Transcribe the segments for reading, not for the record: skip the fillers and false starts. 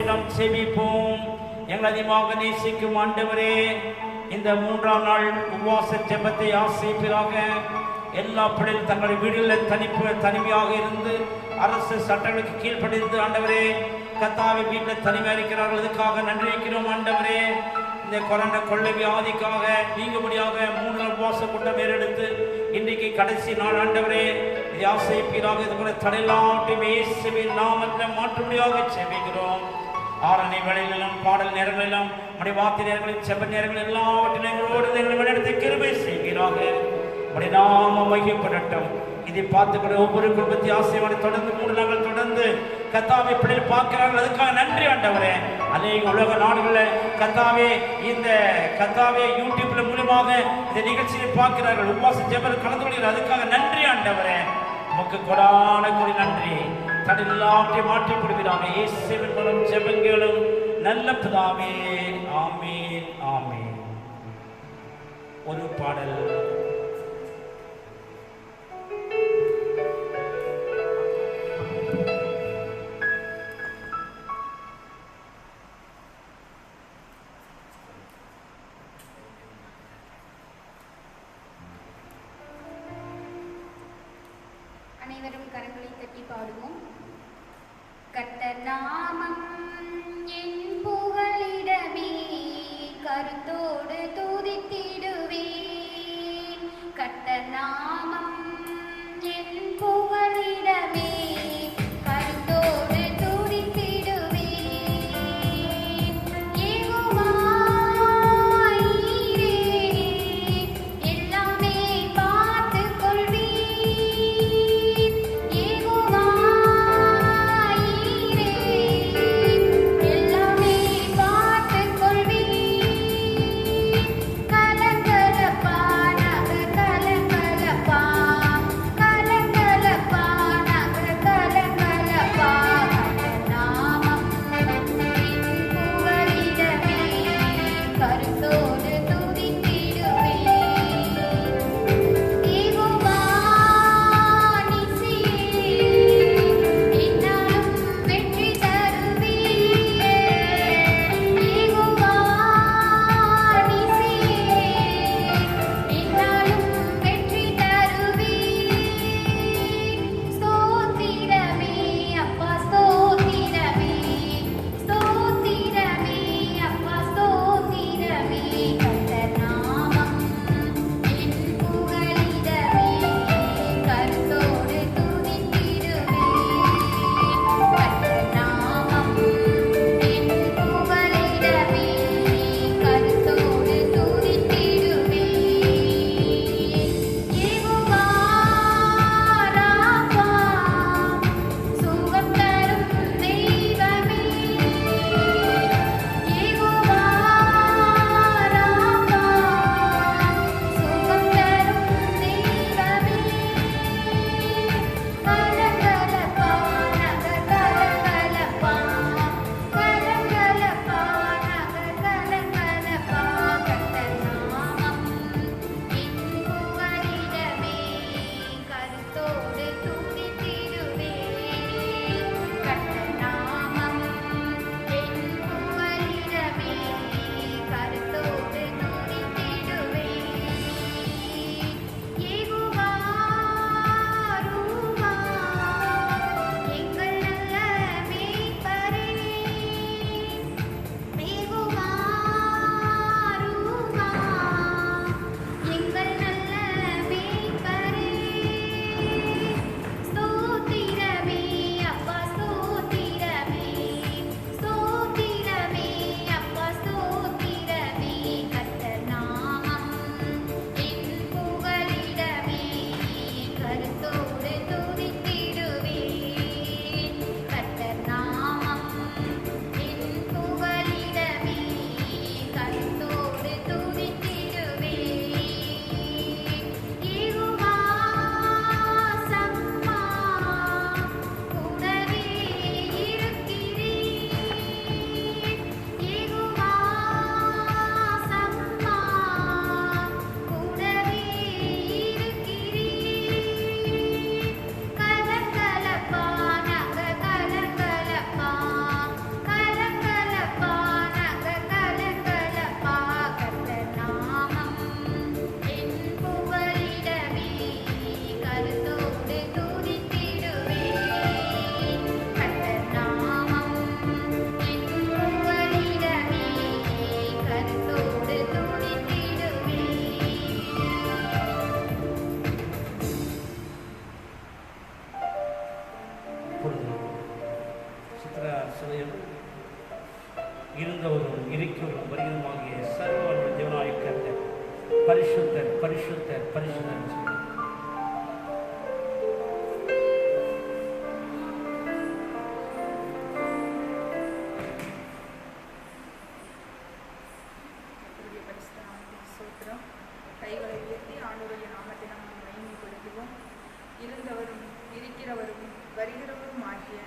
நாம் செபிப்போம். எங்கள் அதிகமாக நேசிக்கும் ஆண்டவரே, இந்த 3ஆம் நாள் உபவாச ஜெபத்தை ஆசீர்வதிப்பீராக. எல்லா பிள்ளைகளும் தங்கள் வீடுகளில் தனிமையாக இருந்து அரசு சட்டங்களுக்கு கீழ்ப்படிந்து ஆண்டவரே கத்தாவை வீட்டில் தனிமையாக இருக்கிறார்கள். அதுக்காக நன்றி வைக்கிறோம் ஆண்டவரே. இந்த கொரோனா கொள்ளை வியாதிக்காக நீங்கும்படியாக 3 நாள் உபவாச கூட்டம் ஏறெடுத்து இன்றைக்கு கடைசி நாள் ஆண்டவரே இதை ஆசைப்பீராக. இது கூட தடையில்லாட்டி இயேசுவின் நாமத்தில் மாற்றும்படியாக செபிக்கிறோம். ஆரணி வேளைகளிலும் பாடல் நேரங்களிலும் நம்முடைய வார்த்தை நேரங்களில் செப நேரங்கள் எல்லாவற்றிலும் எங்களோடு எங்களை வழிநடத்தி கிருபை செய்கிறாக. நம்முடைய நாமம் மகிமைப்படட்டும். இதை பார்த்துக்கிற ஒவ்வொரு குடும்பத்தை ஆசையோடு தொடர்ந்து 3 நாட்கள் தொடர்ந்து கத்தாவை பிள்ளைகள் பார்க்கிறார்கள். அதுக்காக நன்றி ஆண்டவரே. அநேக உலக நாடுகளில் கத்தாவே இந்த கத்தாவே யூடியூப்ல மூலமாக இந்த நிகழ்ச்சியை பார்க்கிறார்கள். உபவாச ஜெபத்தில் கலந்து கொள்கிறார்கள். அதுக்காக நன்றி ஆண்டவரே. உமக்கு கொடான கொடி நன்றி. தடையில்லாட்டி மாற்றி கொடுக்கிறாங்க. இயேசுவின் மூலம் ஜெபங்களும் நல்ல பிதாவே. ஆமீன் ஆமீன். ஒரு பாடல். அனைவரும் கரங்களை தட்டி பாடுவோம். கர்த்தர் நாமம் என் புகழிடமே, கருத்தோடு துதித்திடுவேன். கர்த்தர் நாமம் என் புகழிடமே, கருத்தோடு துதித்திடுவேன். யெகோவா நீரே எல்லாமே பார்த்துக் கொள்வீர். யெகோவா நீரே எல்லாமே பார்த்துக் கொள்வீர். கலங்கலப்பா நக கலங்கலப்பா, கலங்கலப்பா இருந்தவரும் இருக்கிறவரும் வருகிறதுமாகிய சர்வ வல்லமை தேவனாகிய கர்த்தர் பரிசுத்தர் பரிசுத்தர் பரிசுத்தர் சொல்லுங்கள். கைகளை உயர்த்தி ஆண்டவருடைய நாமத்தை நாம் மகிமைப்படுத்துவோம். இருந்தவரும் இருக்கிறவரும் வருகிறவரும் ஆகிய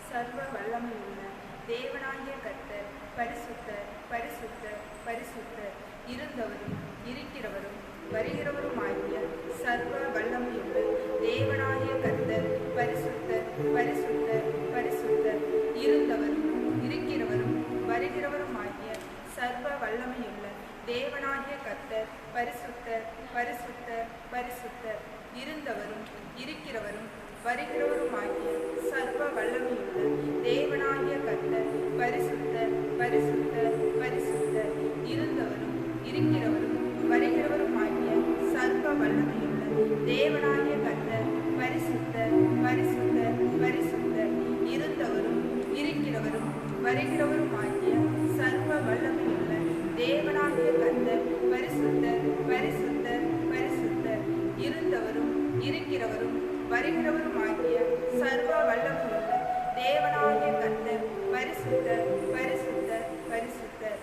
சர்வ வல்லமையுள்ள தேவனாகிய கர்த்தர் பரிசுத்தர் பரிசுத்தர் பரிசுத்தர். இருந்தவரும் இருக்கிறவரும் வருகிறவரும் ஆகிய சர்வ வல்லமையுள்ள தேவனாகிய கர்த்தர் பரிசுத்தர் பரிசுத்தர் பரிசுத்தர். இருந்தவரும் இருக்கிறவரும் வருகிறவரும் ஆகிய சர்வ வல்லமையுள்ள தேவனாகிய கர்த்தர் பரிசுத்தர் பரிசுத்தர் பரிசுத்தர். இருந்தவரும் இருக்கிறவரும் வருகிறவரும் ஆகிய சர்வ வல்லமையுள்ள தேவனாகிய கர்த்தர் பரிசுத்தர் பரிசுத்தர் பரிசுத்தர். இருந்தவரும் இருக்கிறவரும் வருகிறவரும் ஆகிய சர்வ வல்லமையுள்ள தேவனாகிய கர்த்தர் பரிசுத்தர் பரிசுத்தர் பரிசுத்தர். இருந்தவரும் இருக்கிறவரும் வருகிறவரும் ஆகிய சர்வ வல்லமையுள்ள தேவனாகிய கர்த்தர் பரிசுத்தர் பரிசுத்தர் பரிசுத்தர். இருந்தவரும் இருக்கிறவரும் வருகிறவரும் ஆகிய சர்வ வல்லமையுள்ள தேவனாகிய கர்த்தர் பரிசுத்தர் பரிசுத்தர் பரிசுத்தர்.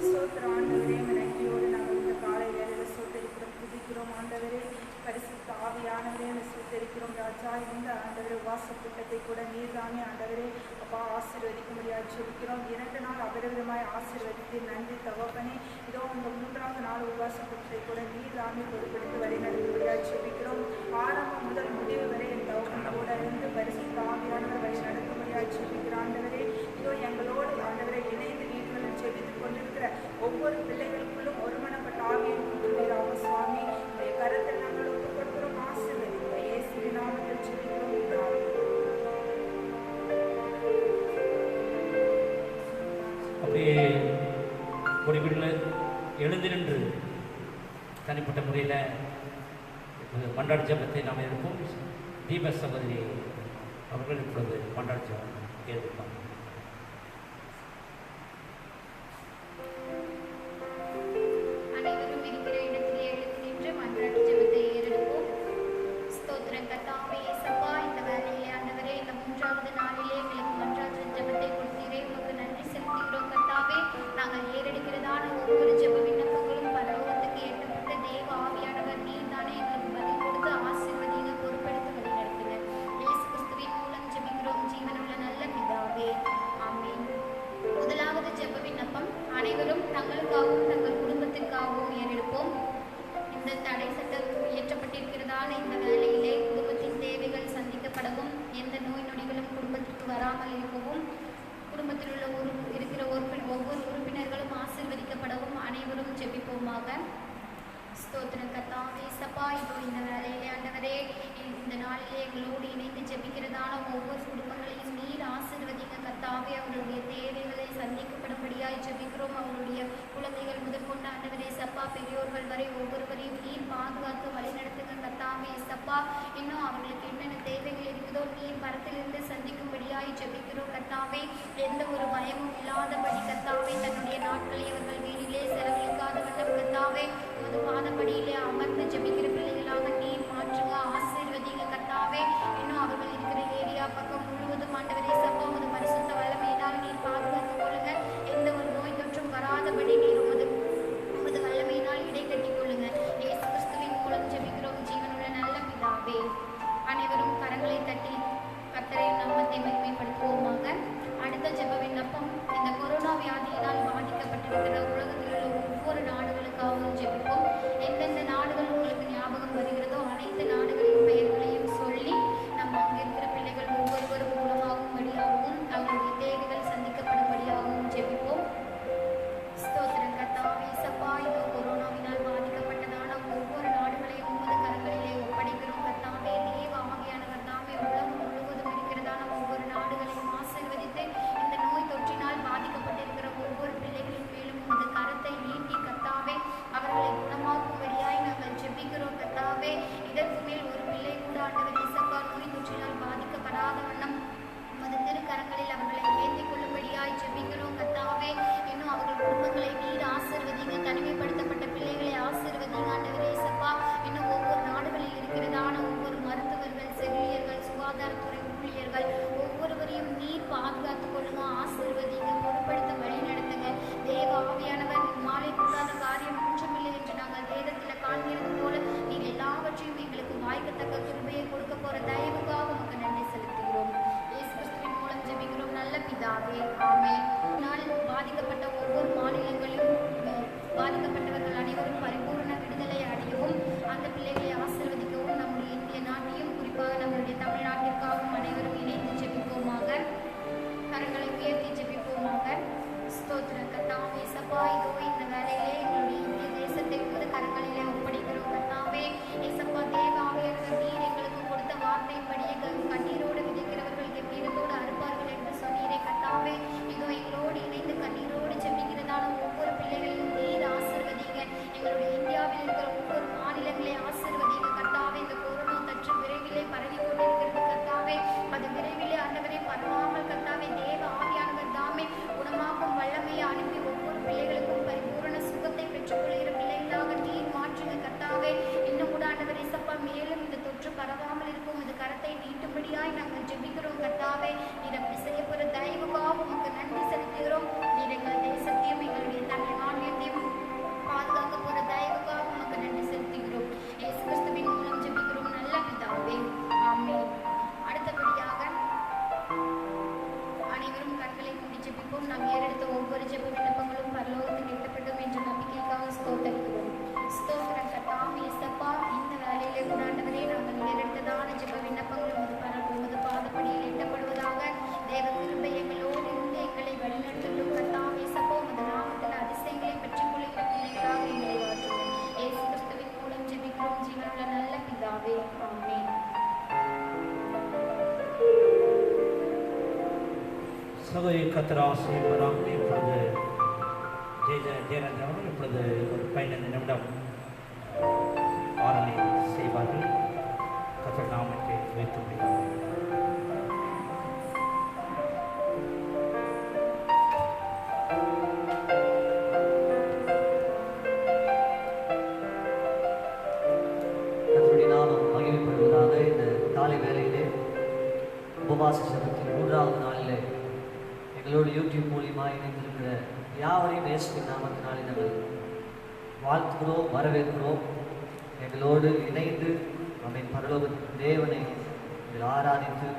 ஸ்தோத்திர ஆண்டவரே, நன்றியோடு நாங்கள் இந்த காலை வேளையில் ஸ்தோத்தரிக்கிறோம், துதிக்கிறோம். ஆண்டவரே பரிசுத்த ஆவியானவரே ஸ்தோத்தரிக்கிறோம். ராஜா, இந்த ஆண்டவரே உபவாச கூட்டத்தை கூட நீர்தானே ஆண்டவரே அப்பா ஆசீர்வதிக்கும்படியாக ஜெபிக்கிறோம். 2 நாள் அபரிவிதமாய் ஆசீர்வதித்து நன்றி தகப்பனே. இதோ இந்த 3ஆவது நாள் உபவாச கூட்டத்தை கூட நீர்தானே பொறுப்பெடுத்து வழிநடத்தும்படியாக ஜெபிக்கிறோம். ஆரம்பம் முதல் முடிவு வரை என் தகப்பன் கூட இருந்து பரிசுத்த ஆவியானவர் வழி நடத்தும்படியாக ஜெபிக்கிற ஆண்டவரே. இதோ எங்களோடு ஆண்டவரை இணைந்து வீடுகளில் ஜெபித்துக் கொண்டிருக்கிற ஒவ்வொரு பிள்ளைகளுக்குள்ளும் ஒருமனப்பட்ட ஆவியை ஊற்றுவீராக சுவாமி. உடைய கருத்தில் நாங்கள் ஒப்புக் கொடுக்கிறோம். ஆசீர்வதிங்க இயேசுவின் நாமத்தில் ஜெபிக்கிறோம். அப்படியே ஒரு வீட்டில் எழுந்து நின்று தனிப்பட்ட முறையில் மன்றாட ஜபத்தை நாம் எடுப்போம். தீப சகோதரி அவர்கள் இப்பொழுது மன்றாட ஜபம் ஏற்போம். அனைவரும் இருக்கிற இடத்திலே எழுந்து நின்று மன்றாட்டு ஜெபத்தை ஏறெடுப்போம். ஸ்தோத்திரம் கர்த்தாவே, இயேசப்பா, இந்த வேளையிலே ஆண்டவரே இந்த 3ஆவது நாளிலே எங்களுக்கு மன்றாட்டு ஜெபத்தை கொடுத்தீரே, உமக்கு நன்றி செலுத்துகிறோம் கர்த்தாவே. நாங்கள் ஏறெடுக்கிறதான ஒவ்வொரு ஜெப விண்ணப்பங்களும் பரலோகத்துக்கு எட்டப்பட்ட தேவ ஆவியானவர் நீர் தானே எங்களுக்கு பதில் கொடுத்து ஆசீர்வதிங்க, பொறுப்பெடுத்து வழி நடத்துங்க. இயேசு கிறிஸ்துவின் மூலம் ஜெபிக்கிறோம் ஜீவனுள்ள நல்ல பிதாவே, ஆமென். முதலாவது ஜெப விண்ணப்பம், அனைவரும் தங்களுக்காகவும் தங்கள் குடும்பத்திற்காகவும் ஏறெடுப்போம். இந்த தடை சட்டம் இயற்றப்பட்டிருக்கிறதான இந்த வேளையிலே குடும்பத்தின் தேவைகள் சந்திக்கப்படவும், எந்த நோய் நொடிகளும் குடும்பத்திற்கு வராமல் இருக்கவும், குடும்பத்தில் உள்ள இருக்கிற ஒவ்வொரு உறுப்பினர்களும் ஆசீர்வதிக்கப்படவும் அனைவரும் ஜெபிப்போமாக. ஸ்தோத்திரம் கர்த்தாவே, இயேசப்பா, இதோ இந்த வேளையிலே ஆண்டவரே இந்த நாளிலே எங்களோடு இணைந்து ஜெபிக்கிறதான ஒவ்வொரு குடும்பங்களையும் நீர் ஆசீர்வதிங்க கர்த்தாவே. அவர்களுடைய தேவைகளை சந்திக்கப்படும்படியாய் ஜெபிக்கிறோம். அவருடைய குழந்தைகள் முதற்கொண்டு ஆண்டவரே சப்பா பெரியோர்கள் வரை ஒவ்வொருவரையும் நீர் பாதுகாத்து வழிநடத்துங்க கர்த்தாவே. சப்பா, இன்னும் அவர்களுக்கு என்னென்ன தேவைகள் இருக்குதோ நீர் பரத்திலிருந்து சந்திக்கும்படியாய் ஜெபிக்கிறோம் கர்த்தாவே. எந்த ஒரு பயமும் இல்லாதபடி கர்த்தாவே தன்னுடைய நாட்களை அவர்கள் வீட்டிலே செலவழிக்காத வண்ணம் கர்த்தாவே உமது பாதப்படியிலே அமர்ந்து ஜெபிக்கிற பிள்ளைகளாக நீர் மாற்றுங்க, ஆசீர்வதிங்க கர்த்தாவே. இன்னும் அவர்கள் இருக்கிற ஏரியா பக்கம் முழுவதும் ஆண்டவரே சப்பா உமது பரிசுத்த வல்லமையினால் நீர் பாதுகாத்து கொள்ளுங்க. எந்த ஒரு நோய் தொற்றும் வராதபடி நீர் உமது வல்லமையினால் இடை கட்டி கொள்ளுங்க. இயேசு கிறிஸ்துவின் மூலம் ஜெபிக்கிறோம் ஜீவனுள்ள நல்ல பிதாவே. அனைவரும் கரங்களை தட்டி கர்த்தரின் நாமத்தை மகிமைப்படுத்துவோமாக. அடுத்த ஜெப விண்ணப்பம், இந்த கொரோனா வியாதியினால் பாதிக்கப்பட்டிருக்கிற உலகத்தில் உள்ள ஒவ்வொரு நாடுகளுக்காகவும் ஜெபிப்போம். எந்தெந்த நாடுகள் உங்களுக்கு ஞாபகம் வருகிறதோ அனைத்து நாடுகளின் பெயர்களையும் சொல்லி நம்ம அங்கே இருக்கிற பிள்ளைகள் ஒவ்வொருவரும் குணமாகும்படியாகவும் அவருடைய தேவைகள் சந்திக்கப்படும்படியாகவும் ஜெபிப்போம். ஸ்தோத்திரம் கர்த்தாவே, இயேசப்பா, இதோ கொரோனாவினால் பாதிக்கப்பட்டதான ஒவ்வொரு நாடுகளையும் உமது கரங்களிலே ஒப்படைக்கிறோம் கர்த்தாவே. தேவ ஆவியானவர் தாமே உலகம் முழுவதும் இருக்கிறதான ஒவ்வொரு நாடுகளையும் ஆசீர்வதித்து இந்த நோய் தொற்றினால் பாதிக்கப்பட்டிருக்கிற ஒவ்வொரு பிள்ளைகளின் மேலும் உமது கரத்தை நீட்டி கர்த்தாவே அவர்களை குணமாக்கும்படியாய் நாங்கள் ஜெபிக்கிறோம் கர்த்தாவே. இதற்கு மேல் ஒரு பிள்ளை கூட ஆண்டவரே பிதாவே. ஆமென். நாள் பாதிக்கப்பட்ட ஒவ்வொரு மாநிலங்களிலும் பாதிக்கப்பட்டவர்கள் அனைவரும் பரிபூர்ண விடுதலை அடையவும், அந்த பிள்ளைகளை ஆசீர்வதிக்கவும், நம்முடைய இந்திய நாட்டையும் குறிப்பாக நம்முடைய தமிழ்நாட்டிற்காகவும் அனைவரும் இணைந்து ஜெபிப்போமாக. கரங்களை உயர்த்தி ஜெபிப்போமாக. ஸ்தோத்திரம் கர்த்தாவே. சப்பா, இதோ இந்த வேலையிலே எங்களுடைய இந்திய தேசத்தை உமது கரங்களிலே ஒப்படைக்கிறோம் கர்த்தாவே. ஏசப்பா, தேவாவியானவர் நீர் எங்களுக்கு கொடுத்த வார்த்தையின்படி எங்கள் கண்ணீரோடு விதைக்கிறவர்கள் எவ்விடத்தோடு அறுப்பார்கள் என்று சொன்னீரே கர்த்தாவே. இதோ எங்களோடு இணைந்து கண்ணீரோடு ஜெபிக்கிறதான ஒவ்வொரு பிள்ளைகளையும் நீர் ஆசீர்வதிங்க. எங்களுடைய இந்தியாவில் இருக்கிற ஒவ்வொரு மாநிலங்களை ஆசீர்வதிங்க கர்த்தாவே. இந்த கொரோனா தொற்று விரைவிலே பரவி கொண்டிருக்கிறது கர்த்தாவே. அது விரைவிலே ஆண்டவரை பரவாமல் கர்த்தாவே தேவ ஆவியானவர் தாமே குணமாக்கும் வல்லமையை அனுப்பி ஒவ்வொரு பிள்ளைகளுக்கும் பரிபூரண சுகத்தை பெற்றுக்கொள்கிற பிள்ளைகளாக நீர் மாற்றுங்க கர்த்தாவே. இன்னும் கூட ஆண்டவர் இயேசப்பா, மேலும் இந்த தொற்று பரவாமல் இருக்கும் இந்த கரத்தை நீட்டும்படியாய் நாங்கள் ஜெபிக்கிறோம் கர்த்தாவே. நீர் அப்படி செய்ய போற தயவுக்காக உமக்கு நன்றி செலுத்துகிறோம். நீர் எங்கள் தேசத்தையும் எங்களுடைய தமிழ் மாநிலத்தையும் பாதுகாக்க போற தயவுக்காக உமக்கு நன்றி செலுத்துகிறோம். இயேசு கிறிஸ்துவின் மூலம் ஜெபிக்கிறோம் நல்ல பிதாவே. ஆமென். அடுத்தபடியாக அனைவரும் கண்களை மூடி ஜெபிப்போம். நாம் ஏறெடுத்த ஒவ்வொரு ஜெப விண்ணப்பங்களும் பரலோகத்தில் எட்டப்படும் என்ற நம்பிக்கைக்காக ஸ்தோத்தரிக்கிறோம். ஸ்தோத்திரம் கர்த்தாவே. இயேசப்பா, இந்த வேலையிலே ஆண்டவரே நாங்கள் ஏறெடுத்ததான ஜெப விண்ணப்பங்கள் உமது பாதப்படியில் எட்டப்படுவதாக. தேவ கிருபை எங்களோடு இருந்து எங்களை வழிநடத்தட்டும் கர்த்தாவே. இயேசப்பா, உமது நாமத்தில் அதிசயங்களை பெற்றுக் கொள்கிற பிள்ளைகளாக எங்களை மாற்றுவோம். இயேசு கிறிஸ்துவின் மூலம் ஜெபிக்கிறோம் ஜீவனுள்ள நல்ல பிதாவே. ஆமென். சகோதரி கர்த்தர் ஆசீர்வதிப்பாராக. இப்பொழுது ஜெயராஜ் அவர்கள் இப்பொழுது ஒரு 15 நிமிடம் ஆராதனை செய்வார்கள். கர்த்தர் நாமத்தை உயர்த்த முடியும். கர்த்தருடைய நாமம் மகிமைப்படுவதாக. இந்த காலை வேளையிலே உபவாச ஜெபத்தின் 3வது நாளிலே எங்களோடு யூடியூப் மூலியமாக இணைந்திருக்கிற யாவரையும் இயேசுவின் நாமத்தினாலே நாங்கள் வாழ்த்துகிறோம், வரவேற்கிறோம். எங்களோடு இணைந்து அவன் பரலோக தேவனை ஆராதித்து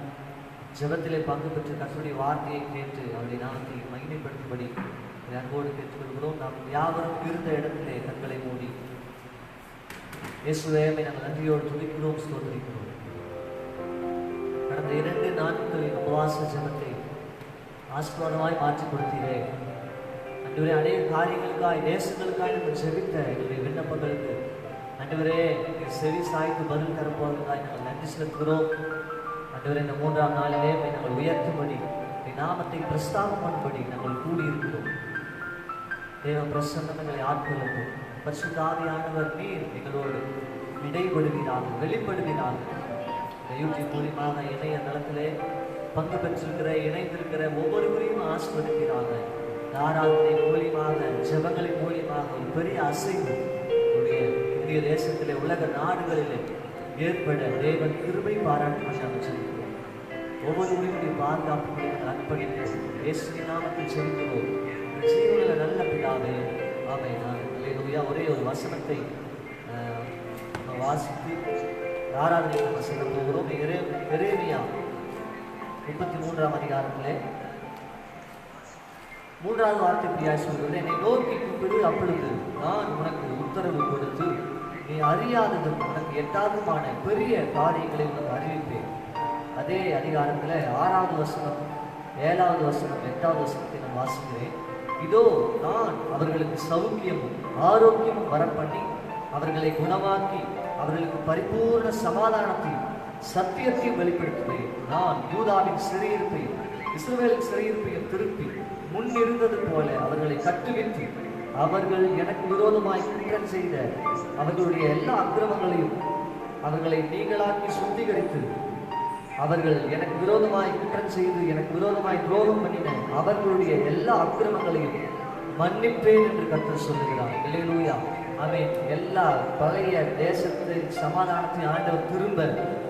ஜெபத்திலே பங்கு பெற்று கர்த்தருடைய வார்த்தையை கேட்டு அவருடைய நாமத்தை மகிமைப்படுத்தும்படி அன்போடு கேட்டுக்கொள்கிறோம். நாம் யாவரும் இருந்த இடத்திலே கண்களை மூடி இயேசுவே நாங்கள் நன்றியோடு துதிக்கிறோம், ஸ்தோத்திரிக்கிறோம். கடந்த 2 நாட்களின் உபவாச ஜெபத்தை ஆசீர்வாதமாய் மாற்றி கொடுத்தீரே. அன்றுவரே, அநேக காரியங்களுக்காய் தேசங்களுக்காய் நாங்கள் ஜெபித்த எங்களுடைய விண்ணப்பங்களுக்கு அன்றுவரே செவி சாய்த்து பதில் தரப்போவதற்காய் நாங்கள் நன்றி செலுத்துகிறோம். அன்றுவரே, இந்த 3ஆம் நாளிலே நாங்கள் உயர்த்தும்படி நாமத்தை பிரஸ்தாபம் பண்ணும்படி நாங்கள் கூடியிருக்கிறோம். தேவ பிரசன்னம் எங்களை ஆட்கொள்ளட்டும். பரிசுத்த ஆவியானவர் நீர் எங்களோடு இடைபடுவீராக, வெளிப்படுவீராக. இந்த யூடியூப் மூலியமாக இணைய தளத்திலே பங்கு பெற்றிருக்கிற இணைந்திருக்கிற ஒவ்வொருவரையும் ஆசீர்வதிப்பீராக. ஆராதனை மூலியமாக, ஜெபங்களின் மூலியமாக ஒரு பெரிய அசைவு உடைய இந்திய தேசத்திலே உலக நாடுகளிலே ஏற்பட தேவன் கிருபை பாராட்டி நாங்கள் செலுத்துகிறோம். ஒவ்வொருவருடைய பாதுகாப்பு அர்ப்பணித்து இயேசுவின் நாமத்தில் செலுத்துவோம். ஜீவனுள்ள நல்ல பிதாவே. ஆமென். அல்லேலூயா. ஒரே ஒரு வசனத்தை வாசித்து ஆராதனை நம்ம செய்ய போகிறோம். எரேமியா 33ஆம் அதிகாரத்திலே 3வது வார்த்தை பிரியாய் சொல்கிறது, என்னை நோக்கி கூப்பிடு, அப்பொழுது நான் உனக்கு உத்தரவு கொடுத்து நீ அறியாததும் உனக்கு எட்டாததுமான பெரிய காரியங்களை உனக்கு அறிவிப்பேன். அதே அதிகாரத்தில் 6வது வசனம், 7வது வசனம், 8வது வசனத்தை நான் வாசிக்கிறேன். இதோ நான் அவர்களுக்கு சௌக்கியமும் ஆரோக்கியமும் வரப்பண்ணி அவர்களை குணமாக்கி அவர்களுக்கு பரிபூர்ண சமாதானத்தையும் சத்தியத்தையும் வெளிப்படுத்துவேன். நான் யூதாவின் சிறையிருப்பையும் இஸ்ரவேலின் சிறையிருப்பையும் திருப்பி முன்னிருந்தது போல அவர்களை கட்டுவித்து அவர்கள் எனக்கு விரோதமாய் குற்றம் செய்த அவர்களுடைய எல்லா அக்கிரமங்களையும் அவர்களை நீங்களாக்கி சுத்திகரித்து அவர்கள் எனக்கு விரோதமாய் குற்றம் செய்து எனக்கு விரோதமாய் துரோகம் பண்ணின அவர்களுடைய எல்லா அக்கிரமங்களையும் மன்னிப்பேன் என்று கர்த்தர் சொல்லுகிறார். அல்லேலூயா. ஆமென். எல்லா பழைய தேசத்தை சமாதானத்தை ஆண்டவர் திரும்ப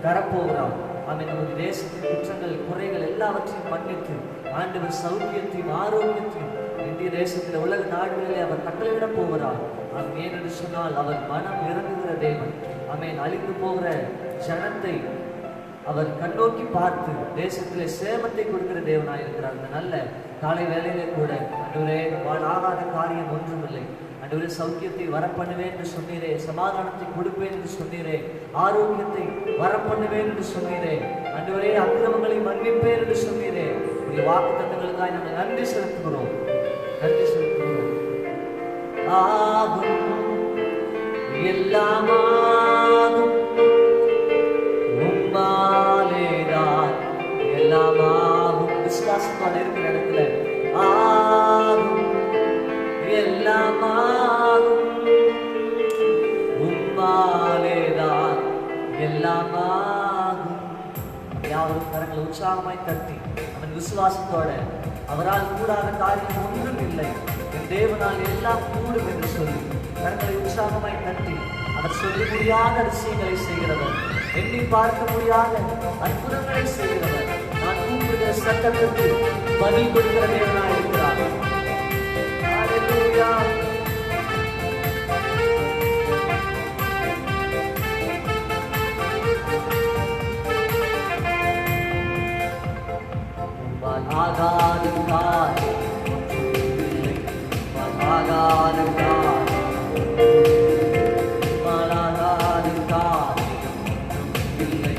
தரப்போகிறார். ஆமென். நமது தேசத்தின் குற்றங்கள் குறைகள் எல்லாவற்றையும் மன்னித்து ஆண்டவர் சௌக்கியத்தையும் ஆரோக்கியத்தையும் இந்திய தேசத்தில் உலக நாடுகளிலே அவர் கட்டளையிடப் போகிறார். ஆமென். ஏனென்று சொன்னால் அவர் மனம் இறங்குகிற தேவன். ஆமென். அழிந்து போகிற ஜனத்தை அவர் கண்ணோக்கி பார்த்து தேசத்திலே சேமத்தை கொடுக்கிற தேவனாய் இருக்கிறார். இந்த நல்ல காலை வேளையிலே கூட ஆண்டவரே ஆகாத காரியம் ஒன்றுமில்லை. ஆண்டவரே சௌக்கியத்தை வரப்பண்ணுவேன் என்று சொன்னீரே, சமாதானத்தை கொடுப்பேன் என்று சொன்னீரே, ஆரோக்கியத்தை வரப்பண்ணுவேன் என்று சொன்னீரே, ஆண்டவரே அக்கிரமங்களை மன்னிப்பேன் என்று சொன்னீரே. உடைய வாக்குத்தத்தங்களுக்காக நாங்கள் நன்றி செலுத்துகிறோம், நன்றி செலுத்துகிறோம். ஆகும் எல்லாமாகும் உம்மாலேதான் எல்லாமாகும். விசுவாசத்தோட இருக்கிற இடத்துல ஆகும் எல்லாமாகும் உம்மாலேதான் எல்லாமாகும். யாவரும் கரங்களை உற்சாகமாய் தட்டி அவன் விசுவாசத்தோட அவரால் கூடாத காரியம் ஒன்றும் இல்லை, என் தேவனால் எல்லாம் கூடும் என்று சொல்லி கரங்களை உற்சாகமாய் தட்டி அவர் சொல்ல முடியாத விஷயங்களை செய்கிறவர், எண்ணி பார்க்க முடியாத அற்புதங்களை செய்கிறவர், நான் கூப்பிடுகிற சட்டத்திற்கு பதில் கொடுக்கிற தேவனாய் இருக்கிறார். ஹல்லேலூயா. ஆகாத காரியம் ஒன்றுமில்லை, ஆகாத காரியம் இல்லை,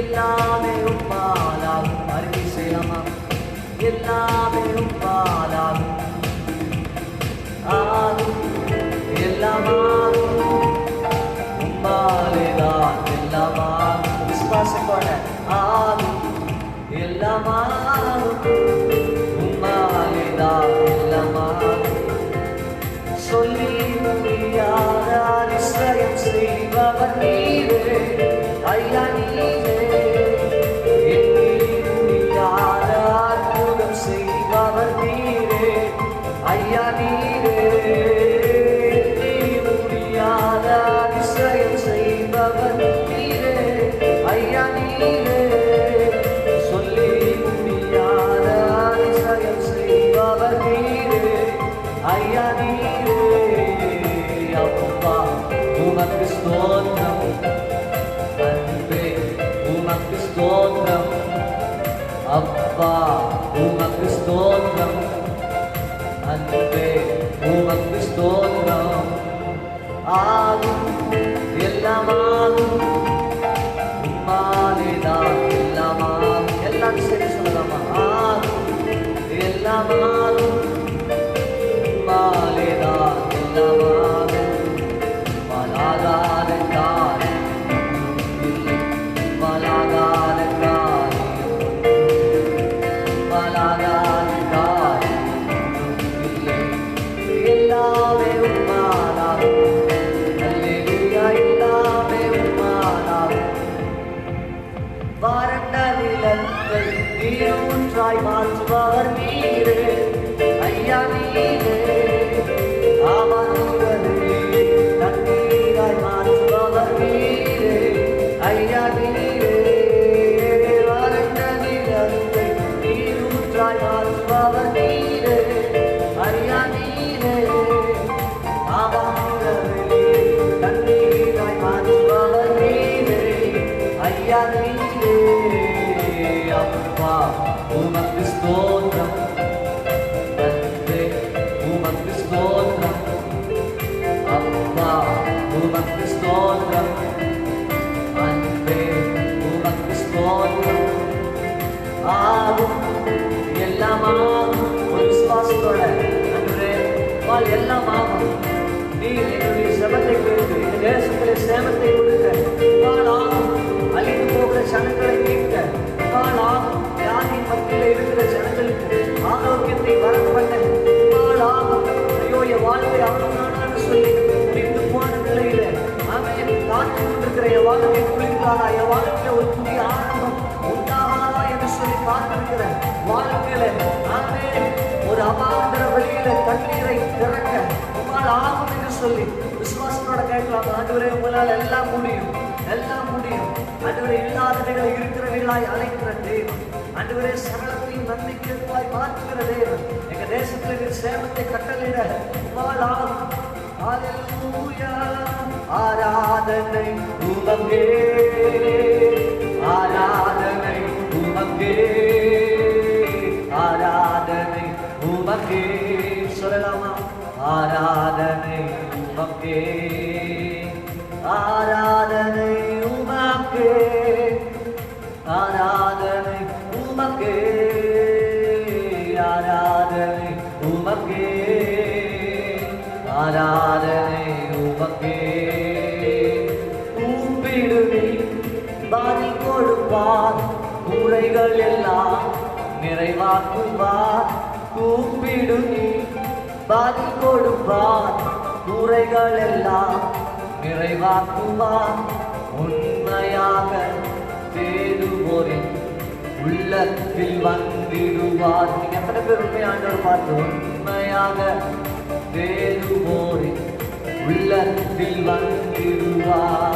எல்லாமே உம்மாலாகும். அறிக்கை செய்யலாமா? எல்லாமே உம்மாலாகும் ஆகும் எல்லாமாகும் உம்மாலேதான் எல்லாமாகும். விசுவாசத்தோட ஆகும் எல்லாமாகும் உம்மாலேதான் எல்லாமாகும். சொல்லி முடியாத அதிசயம் செய்பவர் நீரே ஐயா, நீரே எண்ணி முடியாத அற்புதம் செய்பவர் நீரே ஐயா, நீரே எண்ணி முடியாத அதிசயம் செய்பவர் நீரே ஐயா, நீரே சொல்லி முடியாத அதிசயம் செய்பவர் நீரே ஐயா, நீரே. அப்பா உமக்கு ஸ்தோத்திரம், அன்பே உமக்கு ஸ்தோத்திரம், அப்பா உமக்கு ஸ்தோத்திரம், அன்பே உமக்கு ஸ்தோத்திரம். ஆகும் எல்லாமாகும் உம்மாலேதான் எல்லாமாகும். எல்லாம் சரி சொல்லலாமா? ஆகும் எல்லாமாகும் உம்மாலேதான் எல்லாமாகும். மலாகாத காரியம் இல்லை, மலாகாத காரியம், மலாகாத காரியம் இல்லை, எல்லாமே உம்மாலாகும். அல்லேலூயா, எல்லாமே உம்மாலாகும். வறண்ட நிலத்தை நீரூற்றாய் மாற்றுபவர் நீரே ஐயா, நீரே ஆவாரங்களிலே தண்ணீராய் மாற்றுபவர் நீரே ஐயா, நீரே வறண்ட நிலத்தை நீரூற்றாய் மாற்றுபவர் நீரே ஐயா, நீரே ஆவாரங்களிலே தண்ணீராய் மாற்றுபவர் நீரே ஐயா, நீரே. அப்பா உமக்கு ஸ்தோத்திரம், அன்பே உமக்கு ஸ்தோத்திரம், அப்பா உமக்கு ஸ்தோத்திரம், அன்பே உமக்கு ஸ்தோத்திரம். ஆகும் எல்லாமாகும். ஒரு விசுவாசத்தோட அன்றே வாழ் எல்லாமாகும். நீர் என்னுடைய செபத்தை கேட்டு இந்த தேசத்திலே சேமத்தை கொடுக்க ஆகும். அழிந்து போகிற ஜனங்களை மீட்க ஆகும். வியாதியின் மத்தியிலே இருக்கிற ஜனங்களுக்கு ஆரோக்கியத்தை வரப்பட்ட ஆகும். ஐயோ என் வாழ்க்கை அவனான்னு சொல்லி முடிந்து போன நிலையில அவன் காத்து கொண்டிருக்கிற என் வாழ்க்கை குளிர்காலா, என் வாழ்க்கையில ஒரு புதிய ஆரம்பம் உண்டாகாதா என்று சொல்லி காத்திருக்கிற வாழ்க்கையில அவன் ஒரு அபாந்திர வழியில தண்ணீரை திறக்க உங்களால் ஆகும் என்று சொல்லி விசுவாசத்தோட கேட்கலாம். ஆண்டவரே உங்களால் எல்லாம் முடியும், எல்லாம் முடியும். ஆண்டவரே இல்லாதவைகளை இருக்கிறவைகளாய் அழைக்கிற தேவன், ஆண்டவரே சகலத்தையும் நன்மைக்குவாய் மாற்றுகிற தேவன், எங்க தேசத்தில் நீர் சேமத்தை கட்டளையிட உங்களால் ஆகும். ஹல்லேலூயா. ஆராதனை உமக்கே, ஆராதனை உமக்கே, ஆராதனை உமக்கே, ஆராதனை உமக்கே, ஆராதனை உமக்கே, ஆராதனை உமக்கே. கூப்பிடுவி பதில் கொடுப்பார், குறைகள் எல்லாம் நிறைவாக்குவார். கூப்பிடுவி பதில் கொடுப்பார், குறைகள் எல்லாம் நிறைவாக்குவார். உண்மையாக தேடுவோரின் உள்ளத்தில் வந்திடுவார். நீங்க எத்தனை பேர் உண்மையாண்டவர் பார்த்து உண்மையாக தேடுவோரின் உள்ளத்தில் வந்திடுவார்.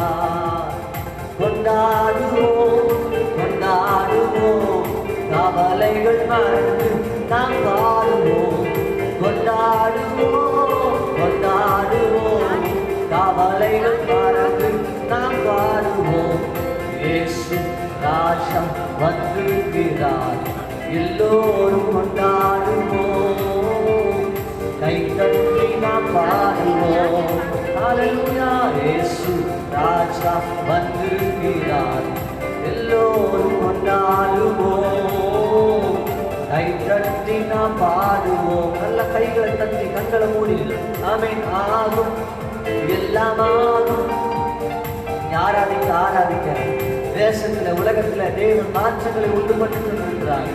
கொண்டாடுவோம் கொண்டாடுவோம், கவலைகள் மறந்து நாம் பாடுவோம். கொண்டாடுவோம் கொண்டாடுவோம், கவலைகள் மறந்து நாம் பாடுவோம். இயேசு ராஜா வந்திருக்கிறார், எல்லோரும் கொண்டாடுவோம். கை தட்டி நாம் பாடுவோம். ஹல்லேலூயா. இயேசு ராஜா வந்திருக்கிறார், எல்லோரும் கொண்டாடுவோம். கை தட்டி நாம் பாடுவோம். நல்ல கைகளை தட்டி கண்களை மூடி ஆமென். ஆகும் எல்லாம் ஆகும். ஆராதிக்க ஆராதிக்க தேசத்துல உலகத்துல தேவன் மாற்றங்களை உண்டு பண்ணி கொண்டிருக்கிறார்.